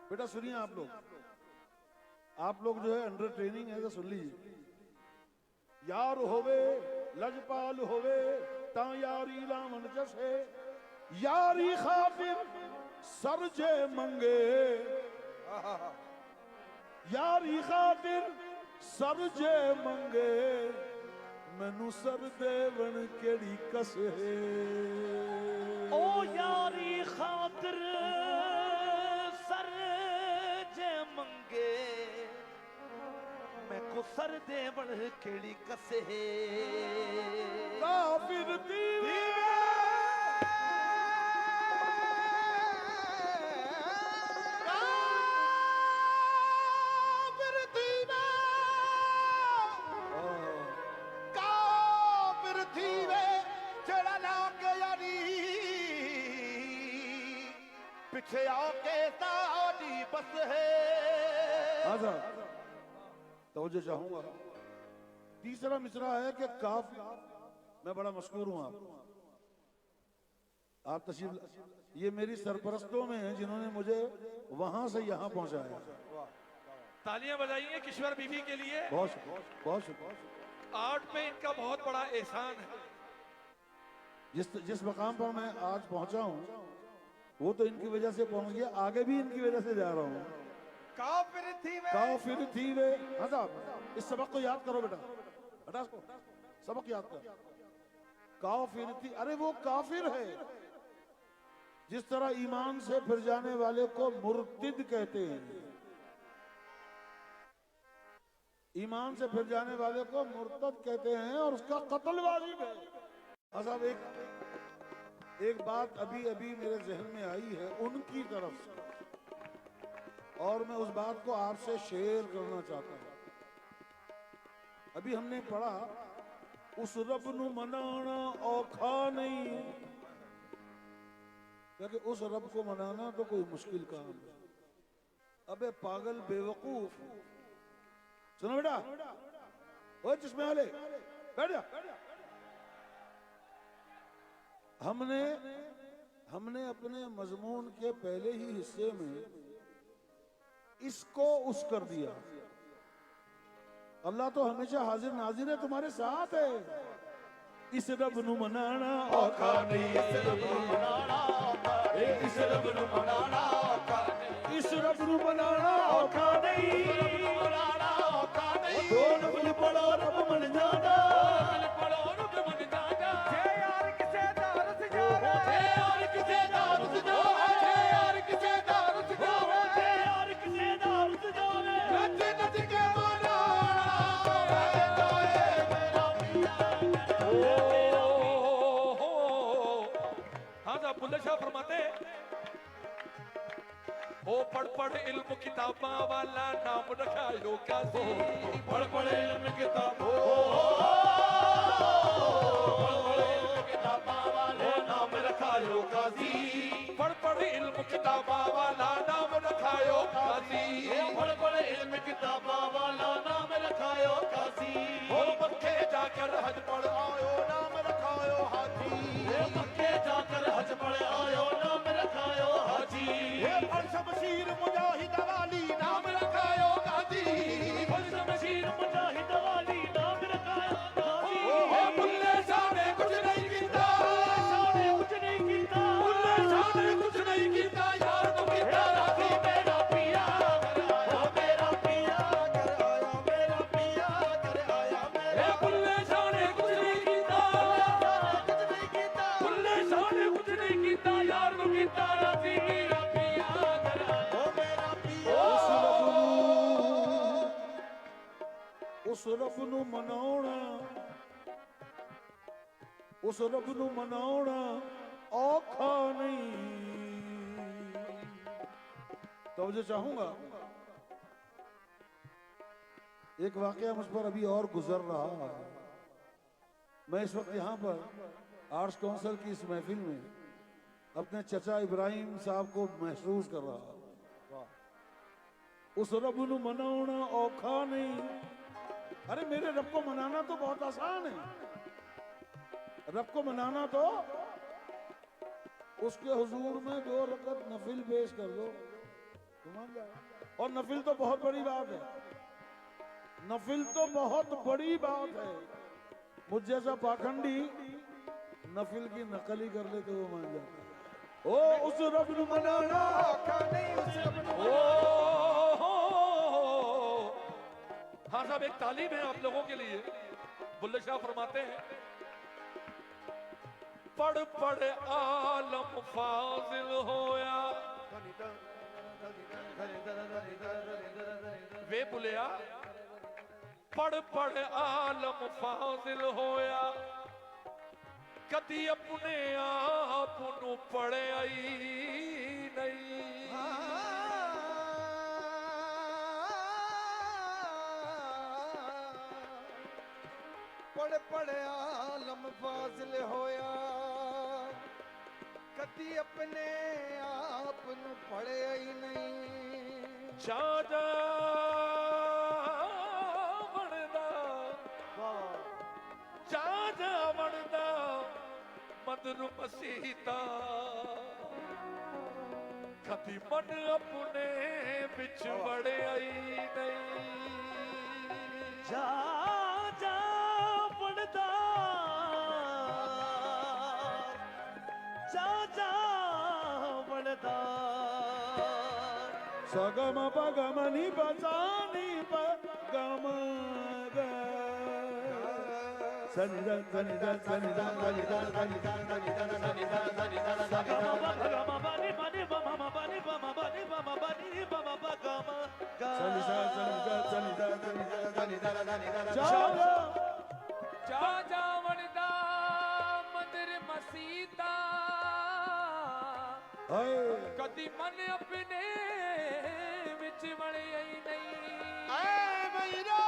बेटा सुनिए, आप लोग जो है अंडर ट्रेनिंग है तो सुन लीजिए। यार होवे लजपाल होवे ता यारी लावन जसे। यारी खातिर सरजे मंगे, यारी खातिर सरजे मंगे, मैनू सर देवन केड़ी कसे। ओ यारी खातिर सर जे मंगे, मैं को सर देवण केड़ी कसे। काफिर दीवे काफिर थीवे, काफिर थीवे, जेड़ा लाके यारी पीछे आके साड़ी बस है। हाँ साहब, तवज्जो चाहूंगा। तीसरा मिसरा है कि काफी, मैं बड़ा मशहूर हूं आप तशरीफ, ये मेरी सरपरस्तों में हैं जिन्होंने मुझे वहां से यहां पहुंचाया। तालियां बजाइए किश्वर बीबी के लिए। बहुत शुक्रिया, बहुत शुक्रिया। आर्ट पे इनका बहुत बड़ा एहसान है। जिस मकाम पर मैं आज पहुंचा हूं वो तो इनकी वजह से पहुंच गया, आगे भी इनकी वजह से जा रहा हूं। काफिर थीवे, काफिर थी वे। हाँ साहब, इस सबक को याद करो बेटा, बेटा इसको सबक याद कर। काफिर थी, अरे वो काफिर है। जिस तरह ईमान से फिर जाने वाले को मुर्तिद कहते हैं, ईमान से फिर जाने वाले को मुर्तद कहते हैं और उसका कत्ल वाजिब है। हाँ साहब, एक बात अभी अभी मेरे जहन में आई है उनकी तरफ से, और मैं उस बात को आपसे शेयर करना चाहता हूं। अभी हमने पढ़ा, उस रब नु मनाना औखा नहीं, क्योंकि उस रब को मनाना तो कोई मुश्किल काम है। अबे पागल बेवकूफ, सुनो बेटा, ओए चश्मे वाले बैठ जा। हमने अपने मजमून के पहले ही हिस्से में इसको उस कर दिया। अल्लाह तो हमेशा हाजिर नाजिर है, तुम्हारे साथ है। इस रब नु मनाना औखा नहीं, इस रब नु मनाना औखा नहीं, इस रब नु मनाना औखा नहीं, इस रब नु मनाना औखा नहीं, मनाना औखा नहीं। दो नफल पढ़ो रब मन जाना, नफल पढ़ो रब मन जाना। जे यार किसे दारस जावे, जे यार किसे दारस जावे, जे यार किसे दारस जावे, जे यार किसे दारस जावे। नच नच के मनाना बुल्ले शाह फरमाते ओ पढ़ पढ़ इल्म किताबा वाला नाम रखायो काजी, पढ़ पढ़ इल्म किताबों, पढ़ पढ़ इल्म किताबा वाले नाम रखायो काजी, पढ़ पढ़ इल्म किताबा वाला नाम रखायो काजी, पढ़ पढ़ इल्म किताबा वाला नाम रखायो काजी। ओ मक्के जाकर हज पढ़ आयो नाम रखायो हाजी, मक्के जाकर हज पढ़ आयो नाम रखायो हाजी। और शमशीर मुजाहिद वाली नाम रखायो गाजी, और शमशीर मुजाहिद वाली नाम रखायो गाजी। ओ बुल्ले शाह ने कुछ नहीं कीता, शाह ने कुछ नहीं कीता, बुल्ले शाह ने कुछ नहीं कीता, यार तो कीता राजी मेरा पिया कर आया, मेरा पिया कर आया, मेरा पिया कर आया, मेरा बुल्ले शाह ने कुछ नहीं कीता, कुछ नहीं कीता, बुल्ले शाह ने कुछ नहीं कीता, यार तो कीता राजी मेरा पिया कर आया, ओ मेरा पिया। उस रब नु मनाउणा, उस रब नु मनाउणा औखा नहीं। तो मुझे चाहूंगा एक वाकया मुझ पर अभी और गुजर रहा है। मैं इस वक्त यहाँ पर आर्ट्स काउंसिल की इस महफिल में अपने चचा इब्राहिम साहब को महसूस कर रहा हूं। उस रब नु मनाउणा औखा नहीं। अरे मेरे रब को मनाना तो बहुत आसान है। रब को मनाना तो उसके हुजूर में 2 रकत नफिल पेश कर दो, मान जाओ। और नफिल तो बहुत बड़ी बात है, नफिल तो बहुत बड़ी बात है। मुझ जैसा पाखंडी नफिल की नकल ही कर ले तो वो मान जाता है। ओ उस रब नु मनाना औखा नहीं, उस रब नु हाँ साहब, एक तालीम है आप लोगों के लिए। बुल्ले शाह फरमाते हैं पढ़ पढ़ आलम फाजिल होया, वे बुलिया पढ़ पढ़ आलम फाजिल होया, कदी अपने आप नू पढ़े आई नहीं। पढ़ पढ़ आलम फाजिल होया, कदी अपने आप नु पढ़े ही नहीं। जा जा वणदा, जा जा वणदा मदरू मसीता, कदी मन अपने बिच वड़े आई नहीं। जा जा वणदा, जा जा वणदा। सगम पगम नि बसानी पगम ग सनि द सनि द सनि द सनि द सनि द सनि द सनि द सनि द सनि द गम बनि बनि बम बनि बम बनि बम बनि बम गम ग। सनि द सनि द सनि द सनि द सनि द सनि द जा जा वणदा मंदिर मसीता, हाय कदी मन अपने विच वड़े आई नहीं। ऐ मैरा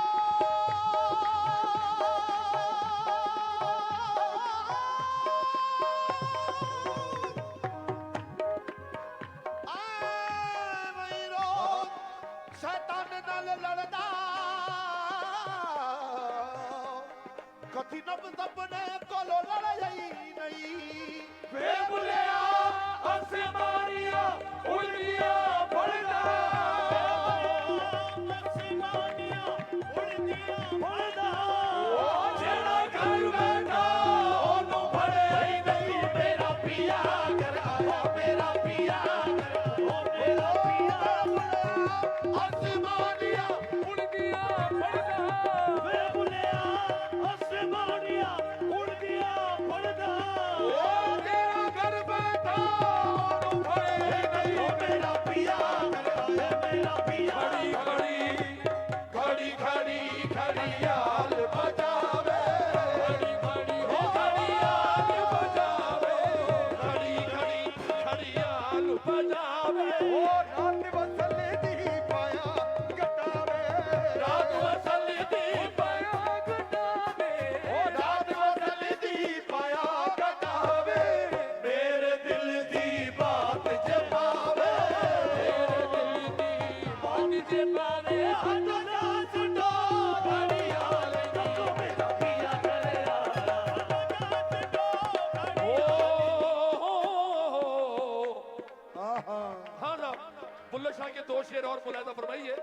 थी नब तब ने कोलो लड़ाई नहीं वे बुलिया आसमानिया उड़दिया पड़दा आसमानिया उड़दिया पड़दा ओ जेड़ा घर बैठा ओनू फड़े ही नहीं मेरा पिया कर आया मेरा पिया कर ओ मेरा पिया आसमानिया उड़दिया पड़दा वे बुलिया आसमानिया उड़दिया पड़दा ओ तेरा घर बैठा ओनू फड़े ही नहीं मेरा पिया कर आया मेरा पिया खड़ी खड़ी खड़ियाल बजावे खड़ी खड़ी हो खड़ियाल बजावे खड़ी खड़ी खड़ियाल बजावे ओ रात वसले दी पाया कटावे रात वसल दी पाया गटावे ओ रात वसले दी पाया कटावे मेरे दिल दी बात जबावे मेरे दिल दी बात जबावे हट ना छुटो घड़ियाल तू मेरा पिया करे आहा हाँ ना बुल्ले शाह के दो शेर और मुलायदा फरमाइए।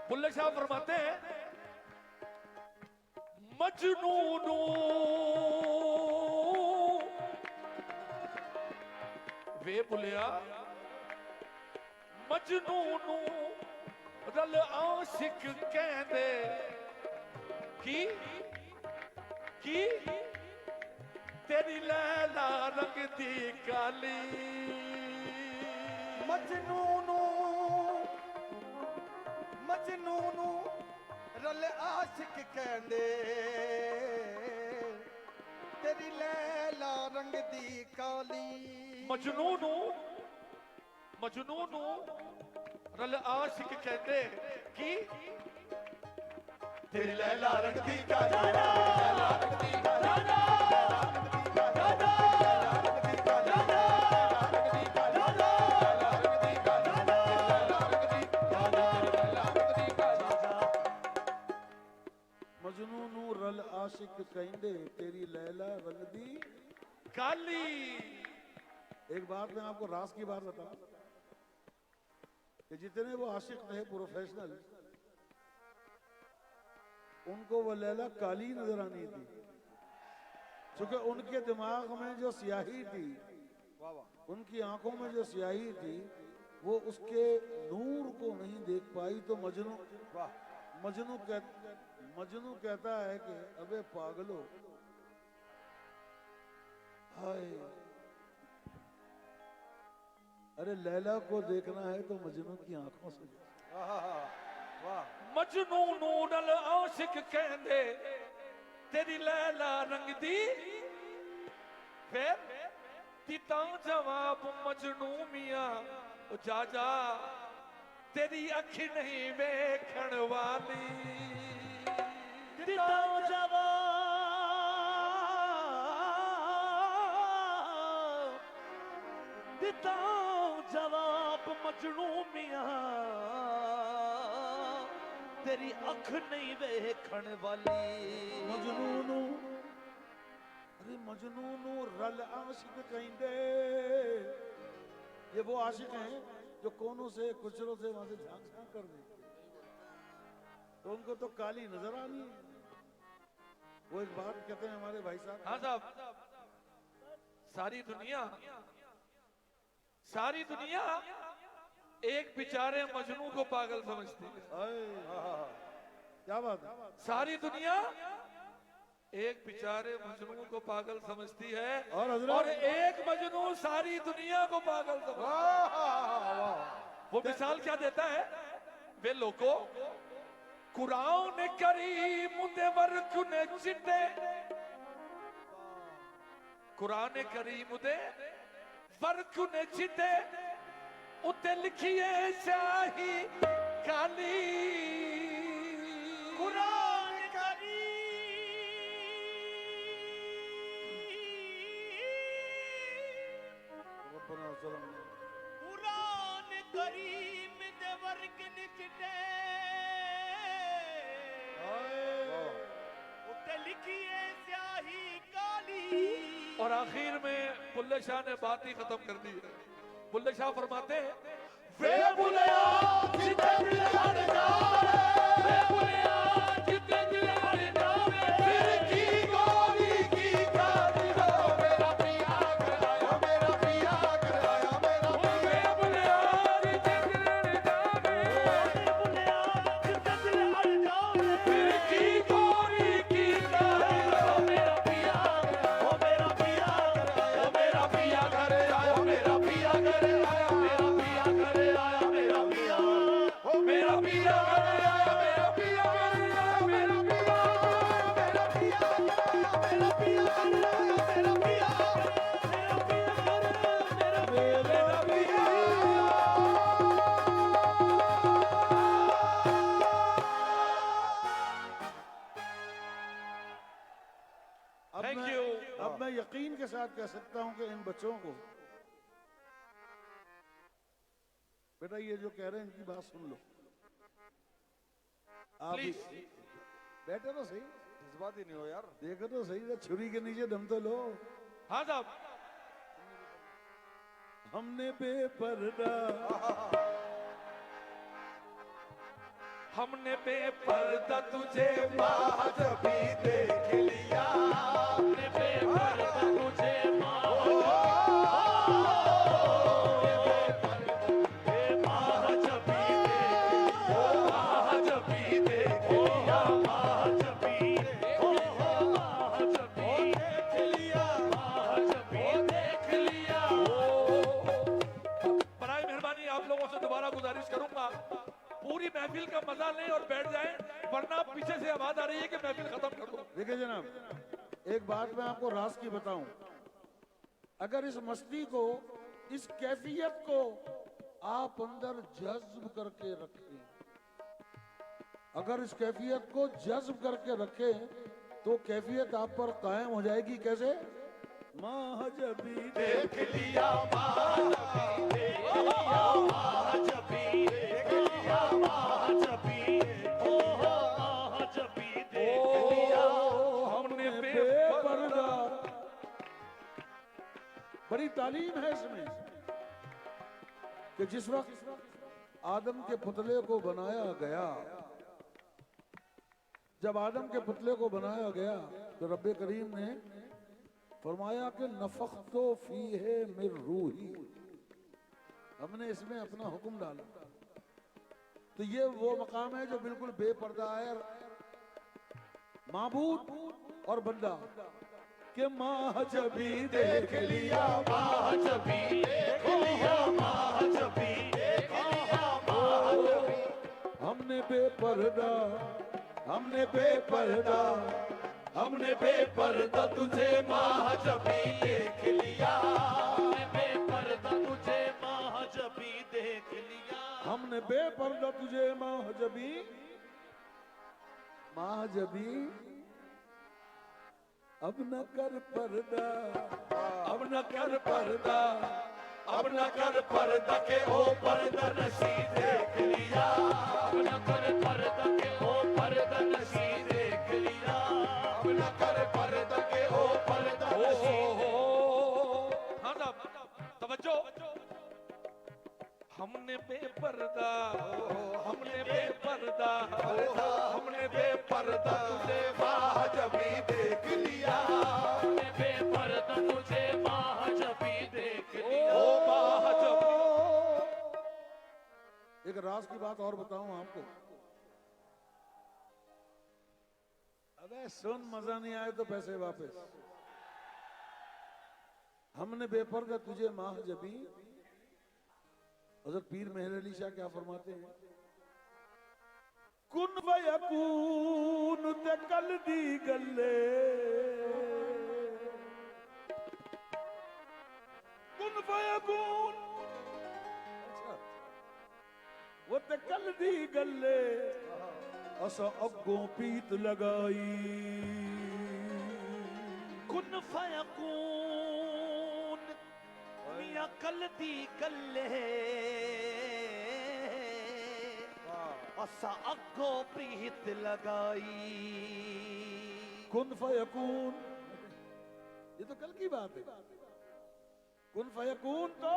बुल्ले शाह फरमाते हैं मजनूनू वे बुलिया मजनूनू रल आशिक कहंदे की तेरी लैला रंग दी काली मजनूनू मजनूनू रल आशिक कहंदे तेरी लैला रंग दी काली मजनूनू रल आशिक कहते कि तेरी लैला रंग दी काली लैला रंग दी काली मजनू नू रल आशिक कहंदे तेरी लैला रंग दी। काली। एक बात मैं आपको राज की बात बताऊं कि जितने वो आशिक थे प्रोफेशनल, उनको वो लैला काली नजर आनी थी, क्योंकि उनके दिमाग में जो स्याही थी, उनकी आंखों में जो स्याही थी, वो उसके नूर को नहीं देख पाई। तो मजनू कहता है कि अबे पागलो, हाय, अरे लैला को देखना है तो मजनू की आंखों से। मजनू नूरल आशिक कहंदे तेरी लैला रंग दी, फिर तिता जवाब मजनू मियां जा जा तेरी अखी नहीं वेखण वाली। तिता जवाब मजनू मियां तेरी अख नहीं वेखण वाली। मजनू नू रल आशिक कहंदे, ये वो आशिक हैं जो कोनों से कुचरों से वहां से झांक झांक कर देते, तो उनको तो काली नजर आनी है। वो एक बात कहते हैं हमारे भाई साहब, हाँ साहब, सारी दुनिया एक बेचारे मजनू को पागल समझती है। क्या बात है? सारी दुनिया एक बेचारे मजनू को पागल समझती है, और हजरत? और एक मजनू सारी दुनिया को पागल समझता है। वो मिसाल क्या देता है? वे लोगों कुरान करीम दे वर्क ने चिटे, कुरान करीम दे वर्क ने चिटे, उते लिखिए शाही काली। कुरान करीम दे वर्ग निचटे उते लिखिए आखिर में बुल्ले शाह ने बात ही खत्म कर दी है। बुल्ले शाह फरमाते हैं, वे बुलिया जिते दिल हर जावे, वे बुलिया जिते दिल हर जावे, फिर की गोरी की गाड़ी हो मेरा पिया कराया, मेरा पिया कराया, मेरा पिया। वे बुलिया जिते दिल हर जावे, बुलिया जिते दिल हर जावे, फिर की गोरी की गाड़ी हो मेरा पिया कराया, ओ मेरा पिया कराया, मेरा पिया घरे आया, मेरा पिया घरे आया, मेरा पिया घरे आया, मेरा पिया, ओ मेरा पिया घरे आया, मेरा पिया घरे आया, मेरा पिया, मेरा पिया घरे आया, मेरा पिया घरे आया, मेरा पिया, मेरा पिया। अब Thank मैं- you. अब मैं यकीन के साथ कह सकता हूं कि इन बच्चों को, बेटा ये जो कह रहे हैं इनकी बात सुन लो। आप भी- प्लीज। बैठे तो सही, जज्बात ही नहीं हो यार। देखो तो सही, तो छुरी के नीचे दम तो लो। हाँ साहब, हमने बेपर्दा हमने बेपर्दा तुझे जबी देख लिया, हमने बेपर्दा तुझे बराए मेहरबानी आप लोगों से दोबारा गुजारिश करूंगा, पूरी महफिल का मजा लें और बैठ जाएं, वरना पीछे से आवाज आ रही है कि महफिल खत्म कर दो। देखिए जनाब, एक बात मैं आपको राज की बताऊं, अगर इस मस्ती को, इस कैफियत को आप अंदर जज्ब करके रखें, अगर इस कैफियत को जज्ब करके रखें तो कैफियत आप पर कायम हो जाएगी। कैसे? महजबी देख लिया महाजबी, देख लिया महाजबी, देख लिया महाजबी, हमने बेपर्दा। बड़ी तालीम है इसमें कि जिस वक्त आदम के पुतले को बनाया गया, जब आदम के पुतले को बनाया गया तो रब्बे करीम ने फरमाया कि नफख्तो फीहे मिर रूही, हमने इसमें अपना हुक्म डाला। तो ये वो मकाम है जो बिल्कुल बेपर्दा है, माबूद और बंदा के महजबी देख लिया महाजबी, देख लिया महाजबी, देख लिया महाजबी। हमने बेपर्दा, हमने बेपर्दा, हमने बेपर्दा तुझे महाजबी देख लिया, हमने बेपर्दा तुझे महजबी देख लिया, हमने बेपर्दा तुझे महजबी, महजबी अब न कर पर्दा, अब न कर पर्दा, अब न कर पर्दा के ओ पर्दा नशी देख लिया, अब न कर पर्दा के ओ पर्दा नशी देख लिया, अब न कर पर्दा के ओ पर्दा नशी। हाँ साहब, तवज्जो। हमने बेपर्दा, हमने बेपर्दा, हमने बेपर्दा तुझे महाजबी देख लिया, हमने बेपर्दा तुझे महजबी देख लिया। ओ महाजबी। एक राज की बात और बताऊं आपको, अबे सुन, मजा नहीं आए तो पैसे वापस। हमने बेपर्दा तुझे महजबी, हज़रत पीर मेहर अली शाह क्या फरमाते हैं? कुन वयकून ते कल दी गल्ले, कुन वयकून, वो ते कल दी गल्ले असा अगों पीत लगाई। कुन फयकून मियां कल दी गल्ले असा अगो प्रीत लगाई। कुन फयकून, ये तो कल की बात है। कुन फयकून तो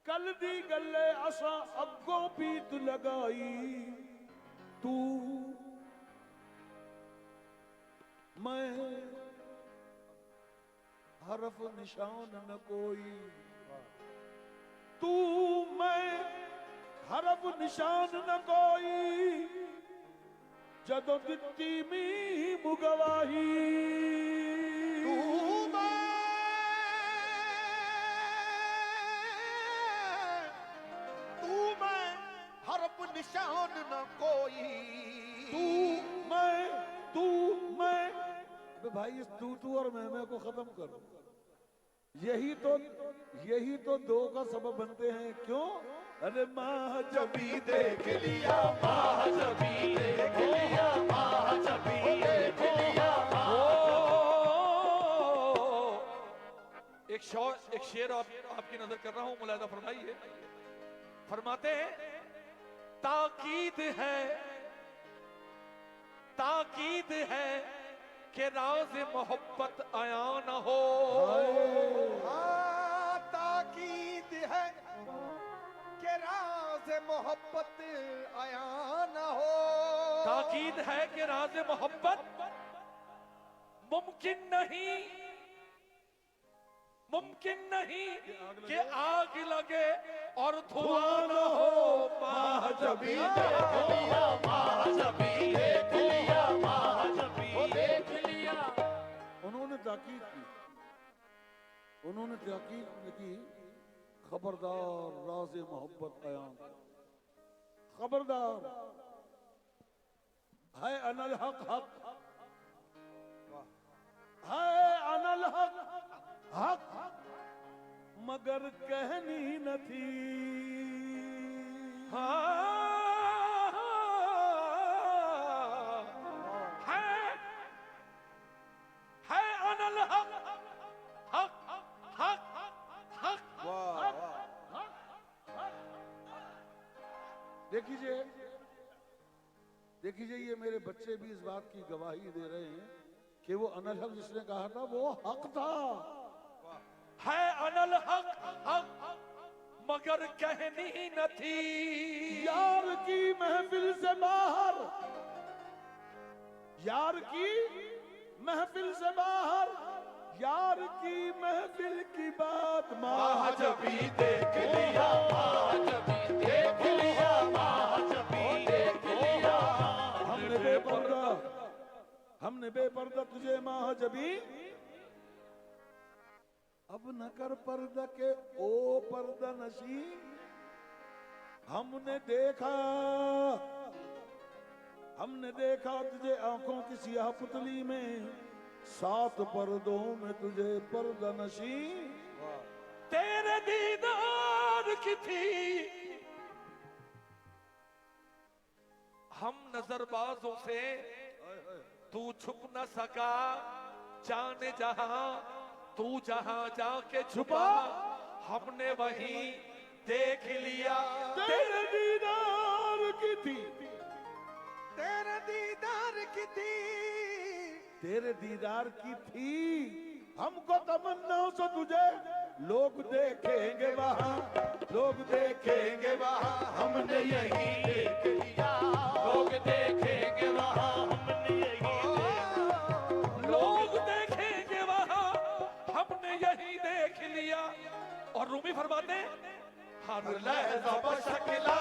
कल दी गल्ले असा अगो पीत लगाई, तू मैं हरफ निशान न कोई, तू मैं हरफ निशान न कोई, जदों दित्ती मी मुगवाही। तू मैं हरफ निशान न कोई, तू मैं अबे भाई इस तू और मैं को खत्म करो। यही तो दो का सबब बनते हैं। क्यों? अरे माँ जबी देख लिया, माँ जबी देख लिया, माँ जबी देख लिया। एक शेर आपकी नजर कर रहा हूं, मुलाहिदा फरमाइए। फरमाते हैं ताकीद है कि राज मोहब्बत आया न हो। ताकीद है कि राज मोहब्बत आया न हो। ताकीद है कि राज मोहब्बत मुमकिन नहीं कि आग लगे और धुआं न हो। माँ जबी देख लिया, माँ जबी देख लिया, माँ जबी देख लिया। उन्होंने ताकीद की, खबरदार राज मोहब्बत आया, खबरदार है अनल हक है अनल हक मगर कहनी न थी। है अनल हक। देखिए ये मेरे बच्चे भी इस बात की गवाही दे रहे हैं कि वो अनल हक जिसने कहा था वो हक था। है अनल हक मगर कहनी न थी। यार की महफिल से बाहर, यार की महफिल से बाहर, यार की महफिल की बात माँ जबी देख लिया, माँ जबी देख लिया, माँ जबी देख लिया। हमने बेपर्दा तुझे माँ जबी, अब न कर पर्दा के ओ पर्दा नशी। हमने देखा तुझे आंखों की सियाह पुतली में, 7 पर्दों में तुझे पर्दा नशी। तेरे दीदार की थी हम नजरबाजों से, तू छुप न सका जाने जहां, तू जहां जाके छुपा हमने वहीं देख लिया। तेरे दीदार की थी, तेरे दीदार की थी, तेरे दीदार की थी हमको तमन्नाओं से तुझे लोग देखेंगे वहां, लोग देखेंगे वहां। हमने यही देख लिया, लोग देखेंगे वहाँ। हमने यही लोग देखेंगे वहां, हमने यही देख लिया। और रूमी फरमाते हैं हर लहजा बशकला,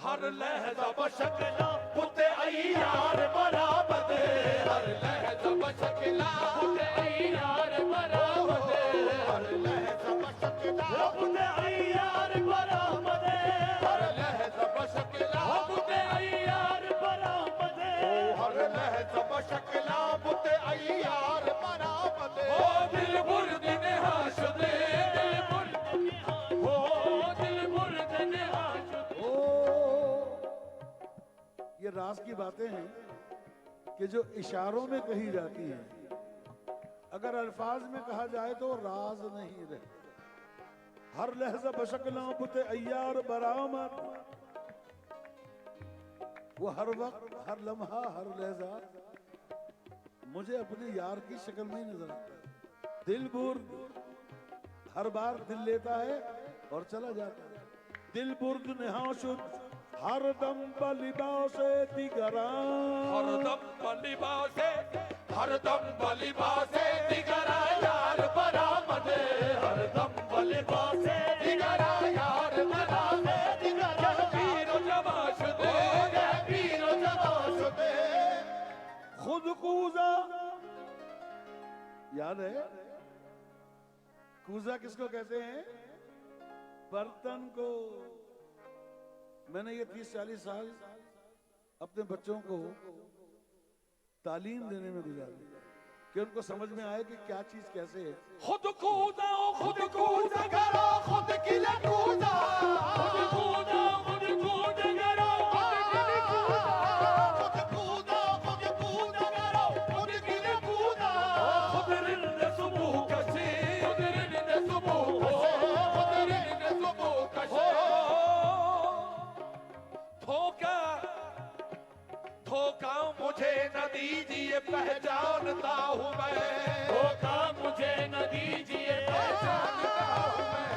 हर लहजा बशकला पुते अय्यार बराबर, हर लहजा बशकला पुते अय्यार बराबर, हर लहजा बशकला पुते अय्यार बराबर, हर लहजा बशकला पुते अय्यार बराबर, हर लहजा बशकला पुते अय्यार बराबर। ओ दिल बुर्द निहाशुदे, दिल बुर्द निहाशुदे, ओ दिल बुर्द निहाशुदे। ये राज की बातें हैं कि जो इशारों में कही जाती हैं, अगर अल्फाज में कहा जाए तो राज नहीं रहे। हर लहजा बशकला बुते अय्यार बरामद, वो हर वक्त, हर लम्हा, हर लहजा मुझे अपने यार की शक्ल में ही नजर आता है। दिल बुर्द हर बार दिल लेता है और चला जाता है। दिल बुर्द निहाशुद हर दम बलिबासे दिगरा, हरदम बलिबासे हरदम बलिबासे दिगरा यार बरामद हरदम बलिबासे दिगरा यार बरामद दिगरा पीरो जमाशुदे पीरो जमाशुदे खुद कूजा याद है? कूजा किसको कहते हैं? बर्तन को। मैंने ये 30-40 साल अपने बच्चों को तालीम देने में गुजारे कि उनको समझ में आए कि क्या चीज कैसे है। खुद कूदा करो खुद किले कूदा खुद कूदा करो खुद कूदा करो खुद किले कूदा खुद रिंद सुबह कसे खुद रिंद सुबह कसे खुद रिंद सुबह कसे धोखा धोखा मुझे न दीजिए पहचानता हूँ मैं धोखा मुझे न दीजिए पहचानता हूँ मैं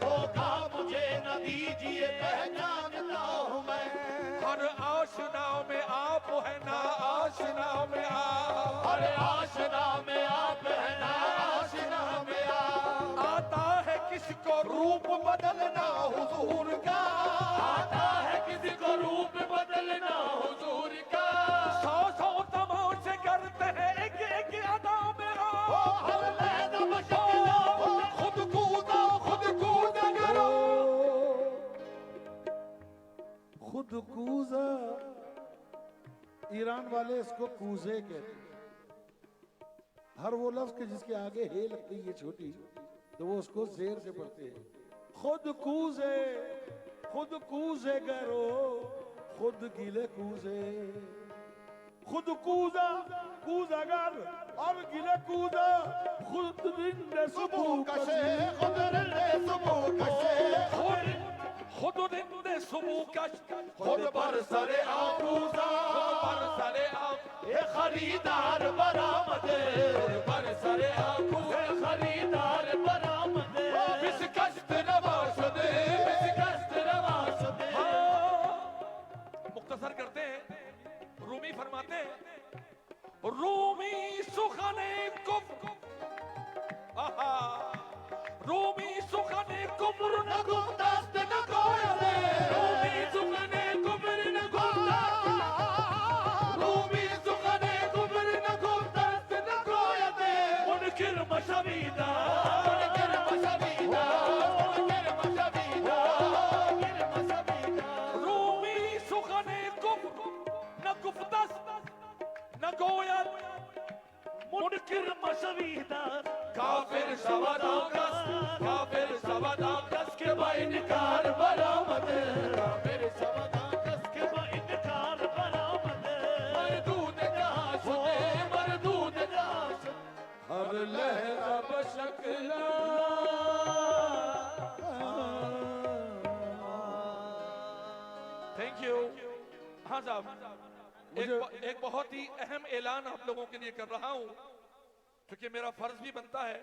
धोखा मुझे न दीजिए पहचानता हूँ मैं हर आशना में आप है ना आशना में आप हर आशना में आप है ना आशना में आप आता है किसको रूप बदलना हुजूर का आता है किसको रूप बदलना हुजूर का सौ तमाशे करते हैं एक एक अदा में हर लहज़ा मशक़ला खुद कूदा करो खुद कूजा। ईरान वाले इसको कूजे कहते हैं। हर वो लफ्ज के जिसके आगे हे लगती है छोटी तो वो उसको जेर से पढ़ते हैं। खुद कूजे करो खुद गिले कूजे। खुद कूजा कूजागर और गिले कूदा खुद रिंदे सुबह कसे खुद रिंदे सुबह कसे खुद रिंदे सुबह कश खुद बरसरे आपूजा खुद बरसरे आप ये खरीदार बरामद खुद बरसरे आपूजा खरीदार बरामद बिस कश्त नवाशदे बिस कश्त नवाशदे। मुख्तसर करते हैं रूमी फरमाते हैं रूमी सुखने कुफ आहा रूमी सुखने कुब्र न गुफ्तास्त न कोयले रूमी सुखने कुब्र न गुफ्तास्त रूमी सुखने कुब्र न गुफ्तास्त न कोयले मुनकिर मशवीदा मुनकिर मशवीदा मुनकिर मशवीदा मुनकिर मशवीदा रूमी सुखने कुब्र न गुफ्तास्त न कोयल मुनकिर मशवीदा काफिर सवादा कस के बाइनकार बरामद काफिर सवादा कस के बाइनकार बरामद मरदूद जहां शुदे मरदूद जहां हर लहज़ा बशकला। Thank you. हाँ साहब एक बहुत ही अहम ऐलान आप लोगों के लिए कर रहा हूं क्योंकि मेरा फर्ज भी बनता है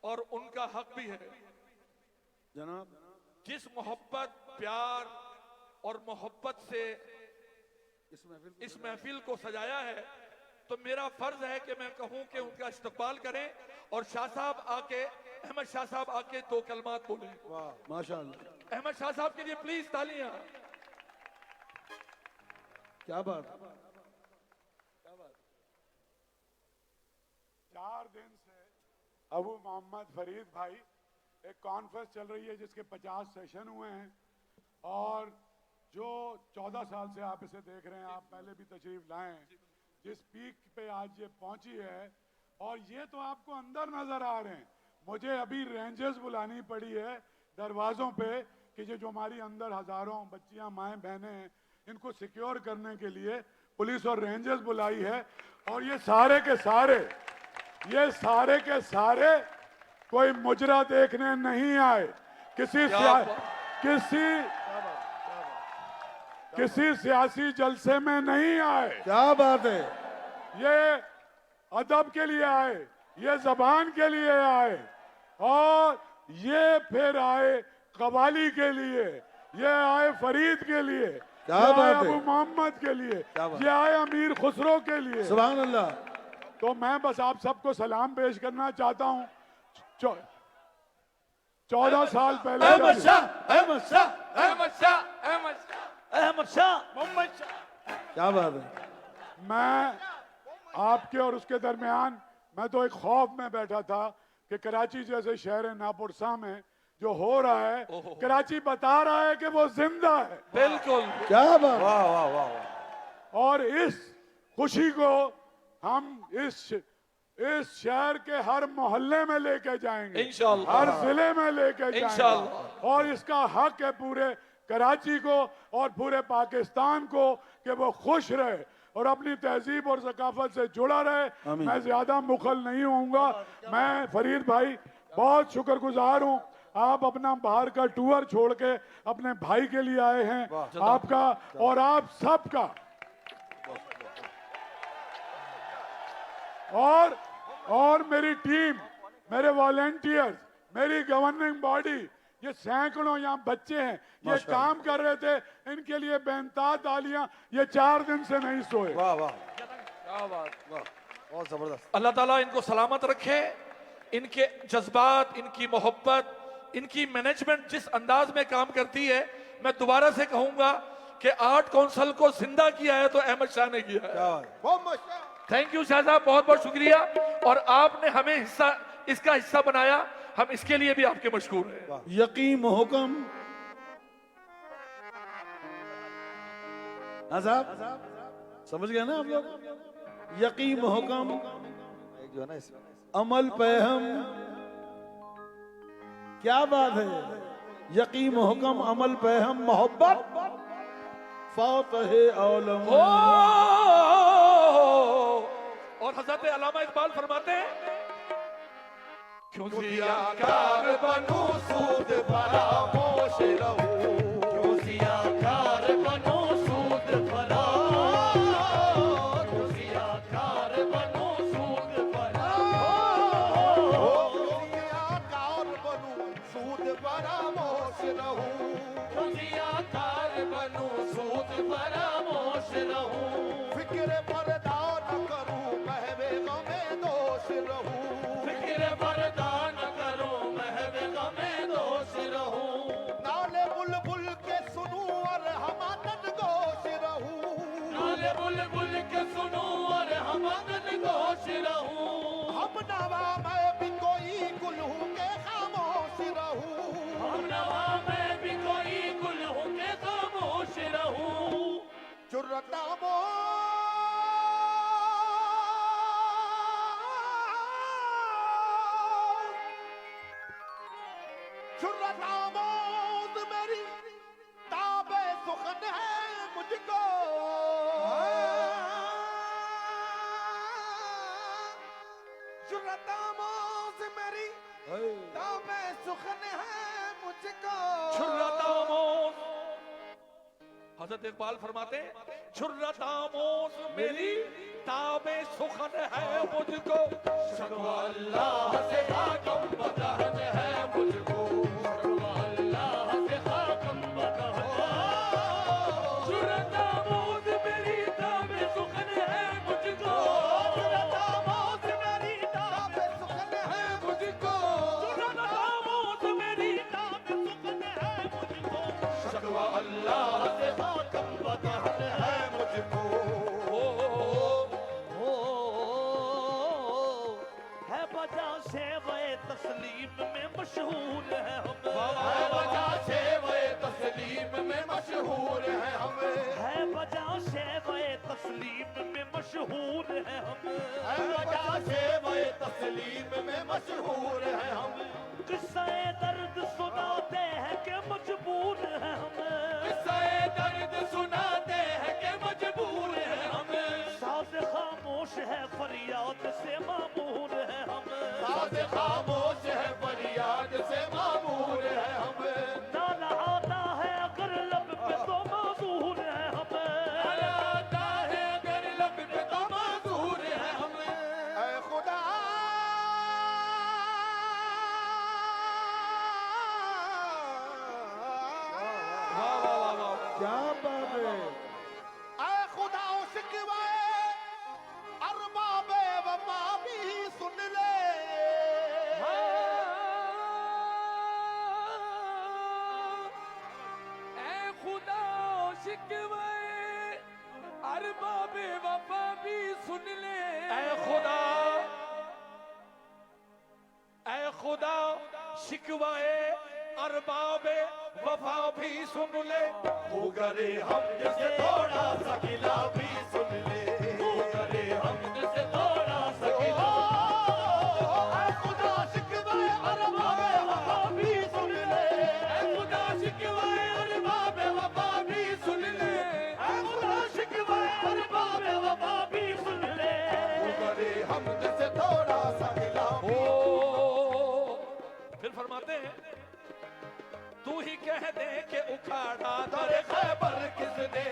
और उनका हक भी है। जनाब जिस मोहब्बत प्यार और मोहब्बत से इस महफिल को सजाया है तो मेरा फर्ज है कि मैं कहूं कि उनका इस्तकबाल करें और शाह साहब आके अहमद शाह साहब आके 2 कलमात बोले। वाह माशाअल्लाह। अहमद शाह साहब के लिए प्लीज तालियां। क्या बात। 4 दिन से अबू मोहम्मद फरीद भाई एक कॉन्फ्रेंस चल रही है जिसके 50 सेशन हुए हैं और जो 14 साल से आप इसे देख रहे हैं, आप पहले भी तशरीफ लाएं, जिस पीक पे आज ये पहुंची है और ये तो आपको अंदर नजर आ रहे हैं। मुझे अभी रेंजर्स बुलानी पड़ी है दरवाज़ों पे कि ये जो हमारी अंदर हज़ारों बच्चियां माएँ बहनें हैं इनको सिक्योर करने के लिए पुलिस और रेंजर्स बुलाई है। और ये सारे के सारे कोई मुजरा देखने नहीं आए, किसी सियासी जलसे में नहीं आए। क्या बात है। ये अदब के लिए आए, ये जबान के लिए आए, और ये फिर आए कवाली के लिए, ये आए फरीद के लिए, क्या ये आए बात है। अबू मोहम्मद के लिए, क्या बात। ये आए अमीर खुसरो के लिए। सुभान अल्लाह। तो मैं बस आप सबको सलाम पेश करना चाहता हूँ। 14 साल पहले अहमद जब- शाह, अहमद शाह, अहमद शाह, अहमद शाह, अहमद शाह, मोहम्मद शाह। क्या बात है। मैं आपके और उसके दरमियान, मैं तो एक खौफ में बैठा था कि कराची जैसे शहर नापुरसा में जो हो रहा है, कराची बता रहा है कि वो जिंदा है, बिल्कुल। क्या बात। वाह वाह वाह वाह। और इस खुशी को हम इस शहर के हर मोहल्ले में लेके जाएंगे, इंशाअल्लाह। हर जिले में लेके जाएंगे, इंशाअल्लाह। और इसका हक है पूरे कराची को और पूरे पाकिस्तान को कि वो खुश रहे और अपनी तहजीब और सकाफत से जुड़ा रहे। आमीन। मैं ज्यादा मुखल नहीं होऊंगा। मैं फरीद भाई बहुत शुक्रगुजार हूँ, आप अपना बाहर का टूर छोड़ के अपने भाई के लिए आए हैं, आपका और आप सबका। और मेरी टीम, मेरे वॉलेंटियर्स, मेरी गवर्निंग बॉडी, ये सैकड़ों यहाँ बच्चे हैं, ये काम कर रहे थे, इनके लिए बेनताज तालियां। ये 4 दिन से नहीं सोए। वाह वाह क्या बात। वाह, बहुत जबरदस्त। अल्लाह ताला इनको सलामत रखे, इनके जज्बात, इनकी मोहब्बत, इनकी मैनेजमेंट जिस अंदाज में काम करती है, मैं दोबारा से कहूंगा कि आर्ट काउंसिल को जिंदा किया है तो अहमद शाह ने किया है। क्या बात है। थैंक यू शाह साहब, बहुत बहुत शुक्रिया। और आपने हमें इसका हिस्सा बनाया, हम इसके लिए भी आपके मशहूर हैं। यकीन हुक्म। हाँ साहब, समझ गए ना आप लोग। यकीन हुक्म, एक जो है ना इसमें अमल पे हम। क्या बात है। यकीन हुक्म, अमल पे हम, मोहब्बत फातिह आलम। और हजरत अल्लामा इकबाल फरमाते हैं, क्यों कार बनू सूद फरामोश रहूं, क्यों सियाकार बनू सूद फरामोश, क्यों सियाकार बनू सूद फरामोश, सियाकार बनू सूद फरामोश रहूं, क्यों सियाकार बनू सूद फरामोश रहूं, फिक्र पर्दा न करूं महवे गमे दोष रहूं, फिक्र पर्दा न करूं महवे गमे दोष रहूं, नाले बुलबुल के सुनूं और हमादन गोश रहूं, नाले बुलबुल के सुनूं और हमादन गोश रहूं, हम नवा मैं भी कोई गुल हूं के खामोश रहूं, हम नवा मैं भी कोई गुल हूं के खामोश रहूं, जुर्रता शुर्रतामोद मेरी ताबे सुखन है मुझको, शुर्रतामोद मेरी ताबे सुखन है मुझको, छुर्रतामोश। हजरत इकबाल फरमाते हैं, छुर्रतामोश मेरी ताबे सुखन है मुझको, शकवा अल्लाह से खाकम बदहन है मुझको, शकवा अल्लाह से खाकम बदहन है, शुर्रतामोद मेरी ताबे सुखन है मुझको, शुर्रतामोद मेरी ताबे सुखन है मुझको, शुर्रतामोद मेरी ताबे सुखन है मुझको, शकवा अल्लाह से खाकम बदहन है मुझको। है बजा शेवे तस्लीम में मशहूर है हम, वजह से वे तस्लीम में मशहूर है हम, है बजा शेवे तस्लीम में मशहूर है हम, वजह से वे तस्लीम में मशहूर है हम, किस्से दर्द सुनाते हैं कि मजबूर है हम, किस्से दर्द सुनाते हैं कि मजबूर है हम, साज खामोश है फरियाद से मामूर है हम, साज खामोश है फरियाद से मामूर है हम, नाला आता है अगर लब पे तो माजूर है हम, आता है अगर लब पे तो माजूर है हम, बेवफा भी सुन ले। ऐ खुदा शिकवाए अरबाबे वफा भी सुन ले। तू करे हमद से थोड़ा सा गिला भी सुन ले। तू करे हमद से थोड़ा सा गिला। ऐ खुदा शिकवाए अरबाबे वफा भी सुन ले। ऐ खुदा शिकवाए अरबाबे वफा भी सुन ले। ऐ खुदा शिकवाए अरबाबे वफा भी सुन ले। तू करे हमद से थोड़ा सा गिला। फिर फरमाते हैं तू ही कह दे के उखाड़ा दरे खैबर किसने?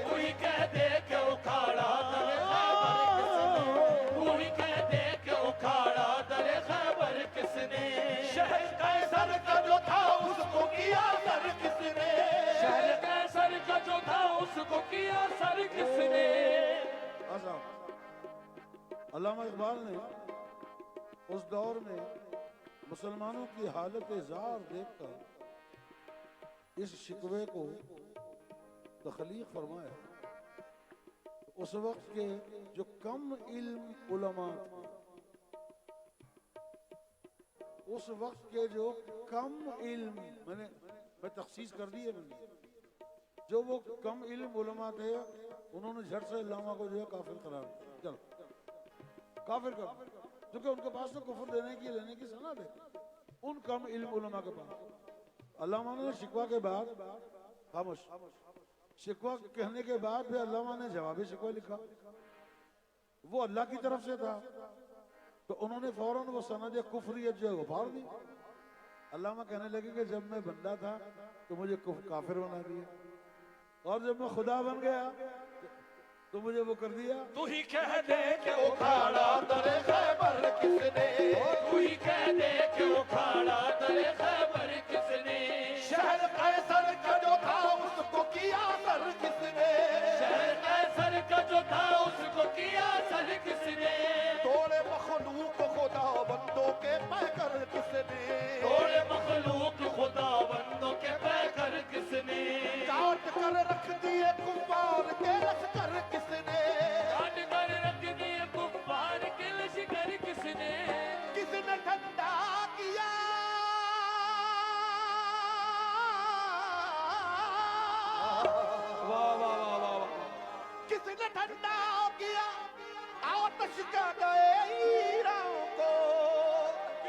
तू ही कह दे के उखाड़ा दरे खैबर किसने? तू ही कह दे के उखाड़ा दरे खैबर किसने? शहर कैसर का जो था उसको किया सर किसने? शहर कैसर का जो था उसको किया सर किसने? अल्लामा इकबाल ने उस दौर में मुसलमानों की हालत ज़ार देखकर इस शिकवे को तख्लीक फरमाया। उस वक्त के जो कम इल्म उलमा, उस वक्त के जो कम इल्म, मैं तखसीस कर दी है मैंने, जो वो कम इल्म उलमा थे उन्होंने झट से अल्लामा को जो है काफिर करार दिया। चलो काफिर कर, क्योंकि उनके पास तो कुफर देने की लेने की सनद है उन कम इल्म उलमा के पास। अल्लामा ने शिकवा के बाद खामोश, शिकवा कहने के बाद भी अल्लामा ने जवाबी शिकवा लिखा। वो अल्लाह की तरफ से था तो उन्होंने फौरन वो सनद कुफरियत जो है वो फाड़ दी। अल्लामा कहने लगे कि जब मैं बंदा था तो मुझे काफिर बना दिया, और जब मैं खुदा बन गया तो मुझे वो कर दिया। तू ही कह दे के उखाड़ा दरे खैबर किसने? तू ही कह दे के उखाड़ा दरे खैबर किसने? शहर कैसर का जो था उसको किया सर किसने? शहर कैसर का जो था उसको किया सर किसने? तोड़े मखलूक खुदा बंदों के पैकर किसने? तोड़े मखलूक खुदा बंदों के पैकर किसने? काट कर रख दिए कुफार के लश्कर किसने? काट कर रख दिए कुफ्फार के लश्कर किसने? किसने ठंडा किया? वाह वाह वाह वाह वाह। किसने ठंडा किया आतश का गैरों को?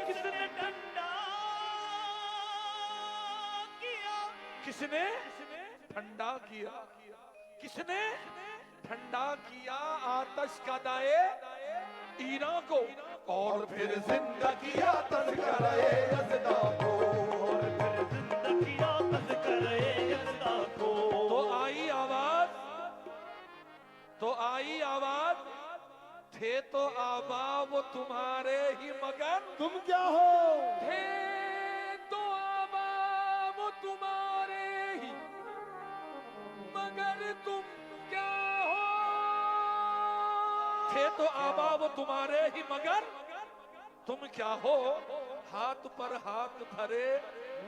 किसने ठंडा किया? किसने ठंडा किया? किसने ठंडा किया आतश का दाए ईरान को? और फिर जिंदा किया तज़किरे यज़दा को? और फिर जिंदगी आतश करे यज़दा को। तो आई आवाज थे तो आबा वो तुम्हारे ही मगन। तुम क्या हो? थे तो आबा वो तुम्हारे ही, मगर तुम क्या हो? थे तो आबा वो तुम्हारे ही मगर तुम क्या हो? हाथ पर हाथ धरे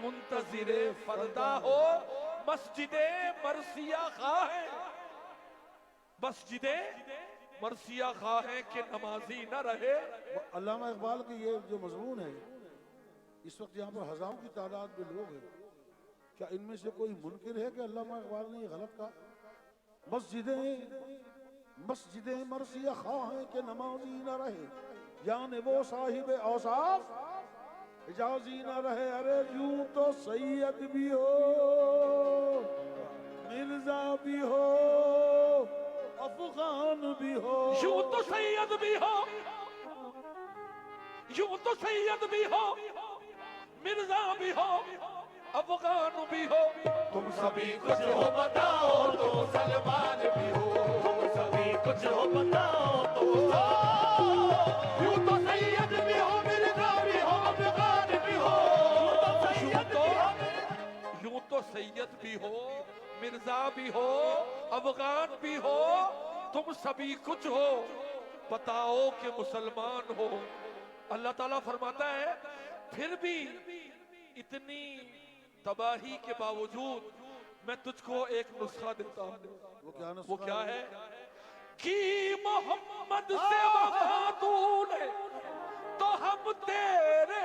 मुंतजिरे फरदा हो। मस्जिदे मरसिया खा है, मस्जिदे मरसिया खा है कि नमाजी न रहे। अल्लामा इकबाल की ये जो मजमून है, इस वक्त यहाँ पर हजारों की तादाद में लोग हैं, क्या इनमें से कोई मुनकिर है कि अल्लामा इकबाल ने ये गलत कहा? मस्जिदें मरसिया खा है कि नमाजी न रहे, यानी वो साहिब औसाफ इजाजी न रहे। अरे यूं तो सैयद भी हो, मिर्जा भी हो, अफगान भी हो। यूं तो सैयद भी हो, यूं तो सैयद भी हो, मिर्जा भी हो, अफगान भी हो। तुम सभी कुछ हो बताओ तो सलमान भी हो। तुम सभी कुछ हो बताओ तो यूं तो सैयद भी हो, मिर्जा भी हो, अफगान भी हो। यूं तो सैयद भी हो, मिर्जा भी हो, अफगान भी हो, तुम सभी कुछ हो, बताओ कि मुसलमान हो। अल्लाह ताला फरमाता है फिर भी इतनी तबाही के बावजूद मैं तुझको एक नुस्खा देता हूँ। वो क्या वो क्या है? की मोहम्मद से वफा तूने तो हम तेरे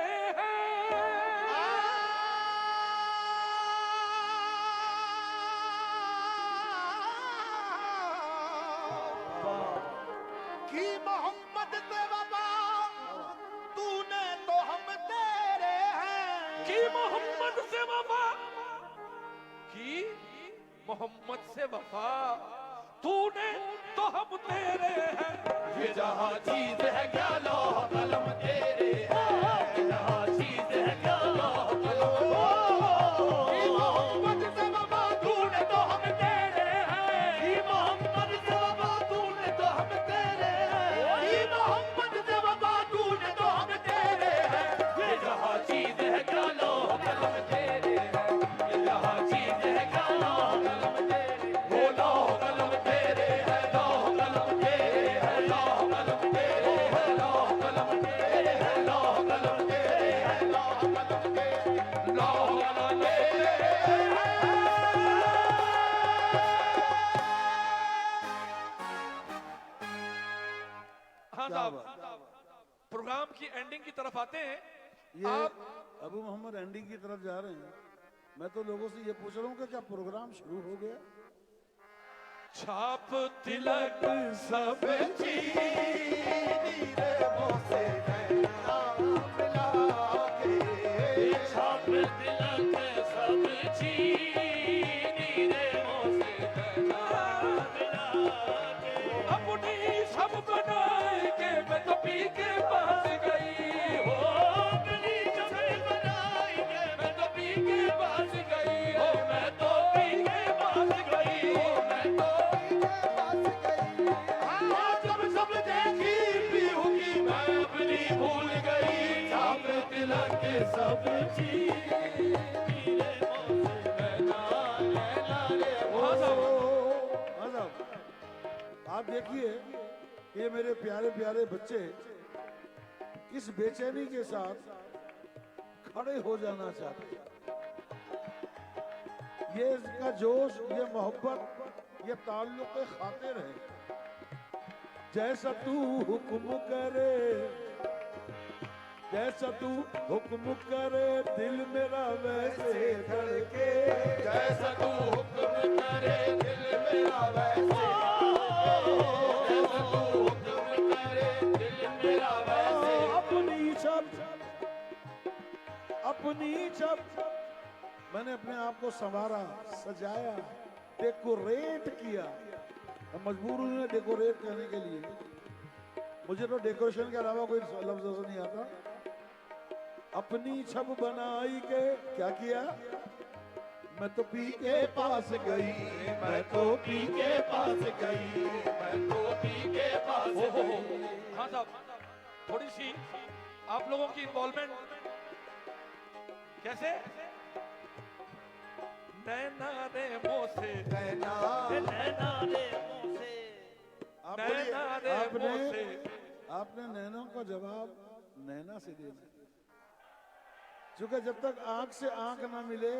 की मोहम्मद से वफा तूने तो हम तेरे हैं की मोहम्मद से वफा की मोहम्मद से वफा तूने तो हम तेरे हैं ये जहाँ चीज है क्या लौह कलम तेरे हैं ये जहाँ चीज है क्या लौह कलम की मोहम्मद से वफा तूने तो हम तेरे हैं की मोहम्मद से वफा तूने तो हम तेरे हैं की मोहम्मद से वफा तूने तो हम तेरे हैं ये जहाँ चीज है क्या लौह कलम तेरे हैं ये जहाँ चीज है क्या लौह कलम तेरे वो लौह कलम तेरे है लौह कलम तेरे है लौह कलम तेरे है लौह कलम तेरे है लौह कलम तेरे है लौह कलम तेरे लौह कलम हाँ क्या साहब बात। प्रोग्राम की एंडिंग की तरफ आते हैं ये आप अबू मोहम्मद एंडिंग की तरफ जा रहे हैं। मैं तो लोगों से ये पूछ रहा हूँ कि क्या प्रोग्राम शुरू हो गया? छाप तिलक सब छाप तिलक सब चीनी रे मोसे अपनी सब बनाए के मैं तो पी के पास गई हो अपनी जगह बनाई के मैं तो पी के पास गई हो मैं तो पी के पास गई हो मैं तो हाँ जब सब देखी पीहू की मैं अपनी भूल गई छाप तिलक सब चीनी रे मोसे रे हाँ साहब, आप देखिए ये मेरे प्यारे प्यारे बच्चे किस बेचैनी के साथ खड़े हो जाना चाहते हैं। ये इसका जोश, ये मोहब्बत, ये ताल्लुक खातिर है। जैसा तू हुक्म करे, जैसा तू हुक्म करे, दिल मेरा वैसे धड़के। जैसा तू हुक्म करे दिल मेरा वैसे जैसा तू हुक्म करे दिल मेरा वैसे अपनी छप, अपनी छप, मैंने अपने आप को संवारा, सजाया, डेकोरेट किया। मैं मजबूर हूं इन्हें डेकोरेट करने के लिए। मुझे तो डेकोरेशन के अलावा कोई लफ्ज नहीं आता। अपनी छप बनाई के क्या किया? मैं तो पी के पास गई, मैं तो पी के पास गई, मैं तो पी के पास हाँ साहब थोड़ी सी आप लोगों की इन्वॉल्वमेंट कैसे नैना रे मोसे नैना नैना रे मोसे नैना रे मोसे आपने नैनों का जवाब नैना से देना। क्योंकि जब तक आंख से आंख ना मिले,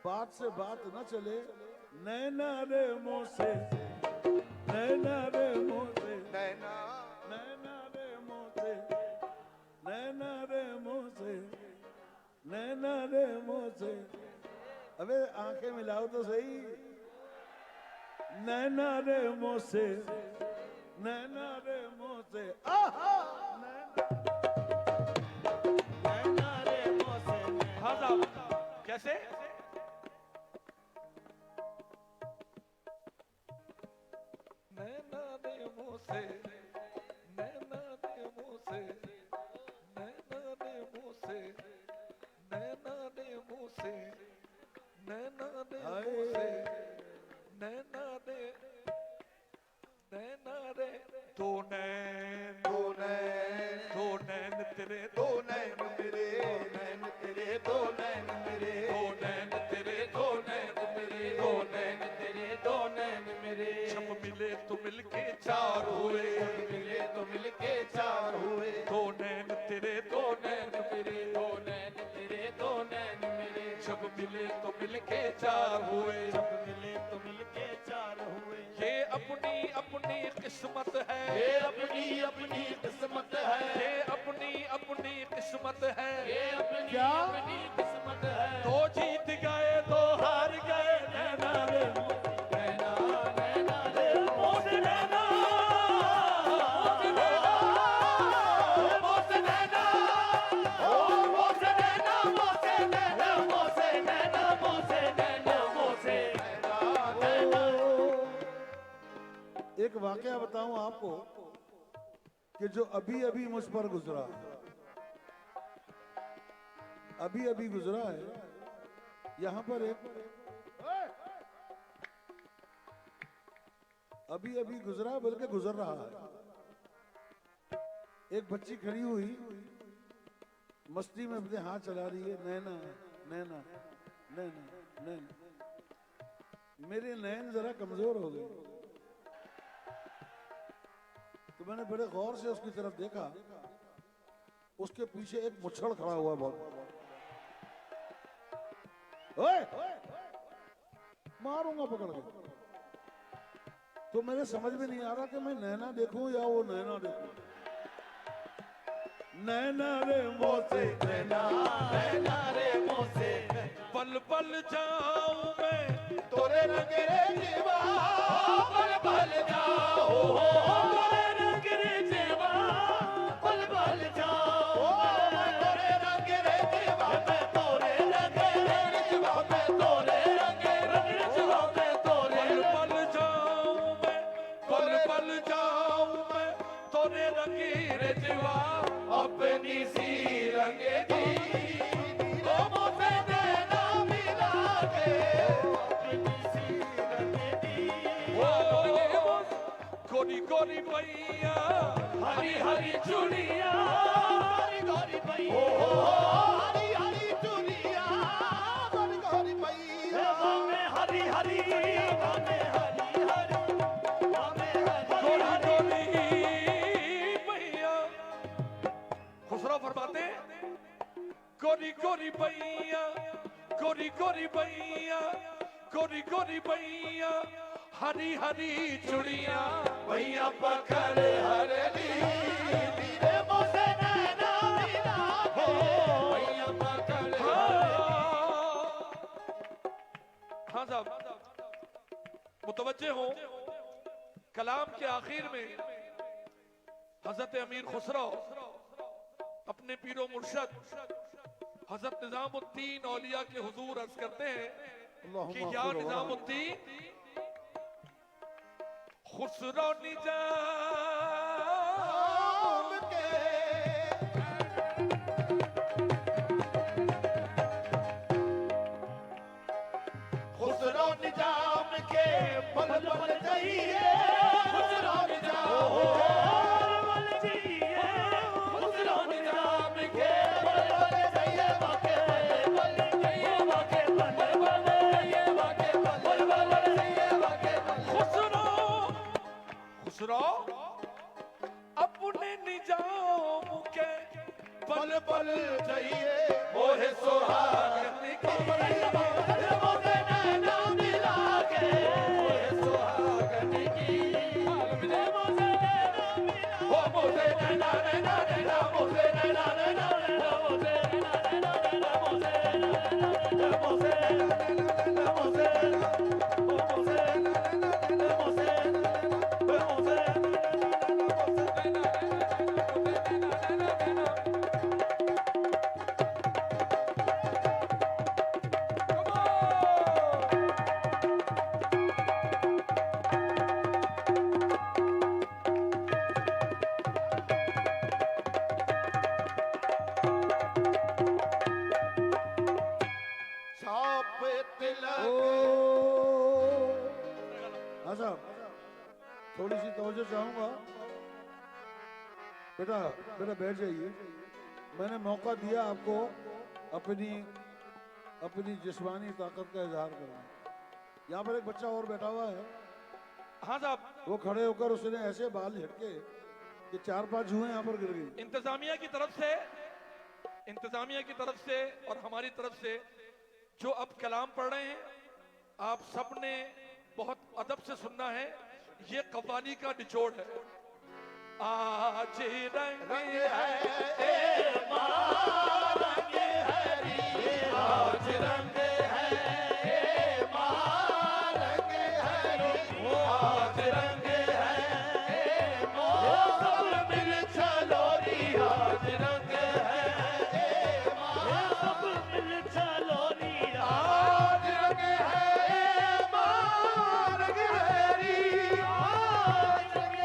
बात से बात न चले, नैना रे मोसे, नैना रे मोसे, नैना नैना रे मोसे, नैना रे मोसे, नैना रे मोसे। अबे आंखें मिलाओ तो सही। नैना रे मोसे, नैना रे मोसे, आहा नैना रे मोसे हाँ साहब कैसे नैना रे मोसे नैना रे मोसे नैना रे मोसे नैना रे मोसे नैना रे मोसे नैना रे नैना रे दो नैन दो नैन दो नैन तेरे दो नैन मेरे नैन तेरे दो नैन मेरे दो नैन तेरे दो नैन मेरे दो नैन तेरे दो नैन मेरे छप मिले तो मिलके चार हुए मिले तो मिलके चार हुए दो नैन तेरे दो नैन मेरे दो नैन तेरे दो नैन मेरे जब मिले तो मिलके चार हुए जब मिले तो मिलके चार हुए ये अपने अपनी अपनी किस्मत है, ये अपनी अपनी किस्मत है, ये अपनी अपनी किस्मत है। ये अपनी क्या? अपनी किस्मत है। दो जीत गए दो हार गए, नैना रे नैना नैना रे मोसे नैना मोसे नैना, ओ मोसे नैना, मोसे नैना, मोसे नैना, मोसे नैना, मोसे नैना। एक वाकया बताऊं आपको कि जो अभी अभी मुझ पर गुजरा, अभी अभी गुजरा है। यहां पर एक अभी अभी गुजरा है, बल्कि गुजर रहा है। एक बच्ची खड़ी हुई मस्ती में अपने हाथ चला रही है, नैना नैना नैना नैना। मेरे नैन जरा कमजोर हो गए, तो मैंने बड़े गौर से उसकी तरफ देखा। उसके पीछे एक मुच्छड़ खड़ा हुआ है बहुत। ओए! मारूंगा पकड़ के। तो मेरे समझ में नहीं आ रहा कि मैं नैना देखूं या वो नैना देखूं। नैना रे मोसे नैना, नैना रे मोसे पल पल जाऊं मैं तोरे रंग रे जीवा, पल पल जाओ तोरे रंग रे जीवा, पल पल जाओ तोरे रंग रे जीवा, मैं तोरे रंग रे जीवा, मैं तोरे रंग रे जीवा, मैं तोरे पल पल जाऊं मैं, पल पल जाऊं मैं तोरे रंगीर जीवा, अपनी सी रंग दी ओ मोसे नैना मिला के, अपनी सी रंग दी ओ गोरी गोरी मैया, हरी हरी चूड़िया, हरी गौरी पैया, हरी हरी चूड़िया, हरी गौरी पैया, में हरी हरी हमें हरी हरी, हमें हरी गोरी गोरी मैया। खुसरो फरमाते हैं, गोरी गोरी मैया, गोरी गोरी मैया, गोरी गोरी मैया, हरी हरी चुड़िया, भैया पकड़ हरली धीरे मोसे नैना मिला के, भैया पकड़ हाँ साहब, मुतवज्जे हो, कलाम के आखिर में हजरत अमीर खुसरो अपने पीरो मुर्शद हजरत निजामुद्दीन औलिया के हुजूर अर्ज करते हैं कि या निजामुद्दीन खुसरो निजाम के, खुसरो निजाम के पल पल जाइए, खुसरो निजाम बल जिए खुसरो निजाम के पल पल जाइए, वाके पल जाइए, वाके पल पल जाइए, वाके पल पल जाइए, वाके पल खुसरो खुसरो अपने निजाम के पल पल जाइए, मोहे सुहागन की मोसे नैना मिला के, मोहे सुहागन की मोसे नैना मिला, ओ मोसे नैना नैना नैना, मोसे नैना नैना नैना, मोसे नैना नैना नैना, मोसे नैना नैना, मोसे नैना नैना, मोसे नैना, ओ मोसे नैना नैना, मोसे नैना, ओ मोसे छाप तिलक हाँ साहब, थोड़ी सी तवज्जो चाहूंगा। बेटा बेटा बैठ जाइए। मैंने मौका दिया आपको अपनी अपनी जिस्मानी ताकत का इजहार करना। यहाँ पर एक बच्चा और बैठा हुआ है, हाँ साहब, वो खड़े होकर उसने ऐसे बाल झटके कि 4-5 जुएं यहाँ पर गिर गई। इंतजामिया की तरफ से और हमारी तरफ से जो अब कलाम पढ़ रहे हैं, आप सबने बहुत अदब से सुनना है ये कव्वाली का निचोड़ है। आज रंग है रंग हरी आज रंग है रंग हरी आज रंग है सब मिल चलो री आज रंग है सब मिल चलो नी आज रंग है रंग हरी आज रंग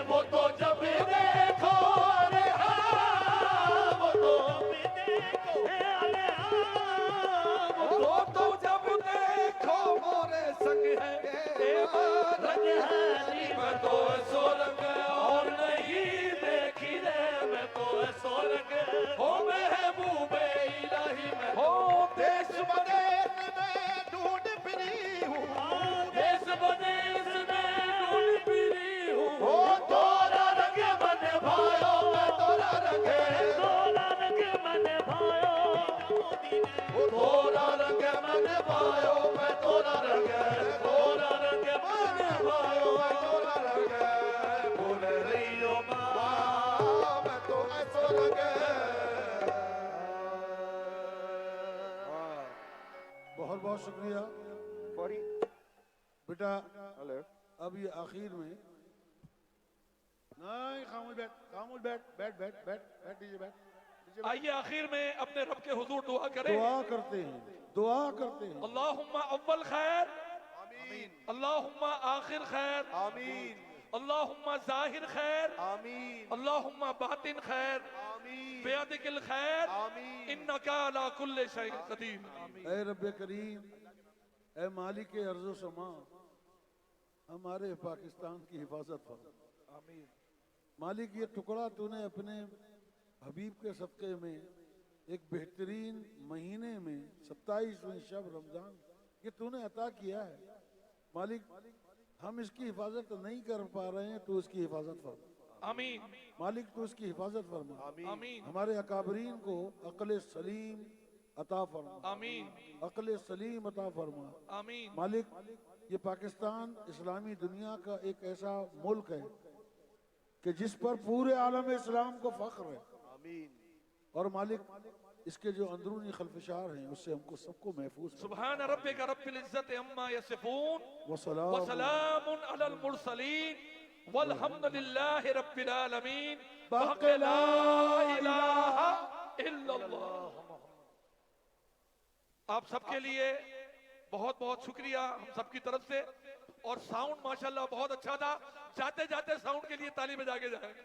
वो तो जब देखो रे वो तो जब देखो मोरे संग है रंग है मैं तो सो रंग और नहीं देखी रे मैं तो सो रंग हो महबूबे इलाही मैं हो देश बदेश में ढूंढ फिरी हूँ देश बदेश में ढूंढ फिरी हूँ हो तोरा रंग मन भायो मैं तोरा रंग मन भायो ओ तोरा रंग मन भायो मैं तोरा रंग मन भायो मैं तोरा रंग बोल रही हो माँ मैं तो ऐसो रंग बहुत बहुत शुक्रिया बेटा। अब ये आखिर में नहीं, खामोश बैठ, खामोश बैठ, बैठ बैठ बैठ बैठ दीजिए, बैठ दीजिए। आइए आखिर में अपने रब के हुजूर दुआ करें। दुआ करते हैं, दुआ करते हैं। अल्लाहुम्मा अव्वल खैर आमीन, अल्लाहुम्मा आखिर खैर आमीन अल्लाहुम्मा जाहिर खैर आमीन अल्लाहुम्मा बातिन खैर आमीन बियदिकिल खैर आमीन इन्नका अला कुल्लि शैइन कदीर। ऐ रब्बे करीम, ऐ मालिक अर्ज़ो समा, हमारे पाकिस्तान की हिफाजत फरमा। आमीन। मालिक, ये टुकड़ा तूने अपने हबीब के सदक़े में एक बेहतरीन महीने में 27वें शब रमजान ये तूने अता किया है। मालिक, हम इसकी हिफाजत नहीं कर पा रहे हैं, तू इसकी हिफाजत फरमा। आमीन मालिक, तू इसकी हिफाजत फरमा। आमीन हमारे अकाबरीन को अक्ल सलीम अता फरमा। आमीन अक्ल सलीम अता फरमा। आमीन। मालिक, ये पाकिस्तान इस्लामी दुनिया का एक ऐसा मुल्क है कि जिस पर पूरे आलम इस्लाम को फख्र है। आमीन और मालिक, इसके जो अंदरूनी खलफशार हैं उससे हमको सबको महफूज कर। सुभान रब्बिका रब्बिल इज्जति अम्मा यसिफून वसलाम व सलामुन अलल मुरसलीन वल्हम्दुलिल्लाहि रब्बिल आलमीन। बाक़ी ला इलाहा इल्लल्लाह। आप सबके लिए बहुत बहुत शुक्रिया हम सबकी तरफ से। और साउंड माशाल्लाह बहुत अच्छा था। जाते जाते साउंड के लिए ताली बजा के जाएंगे।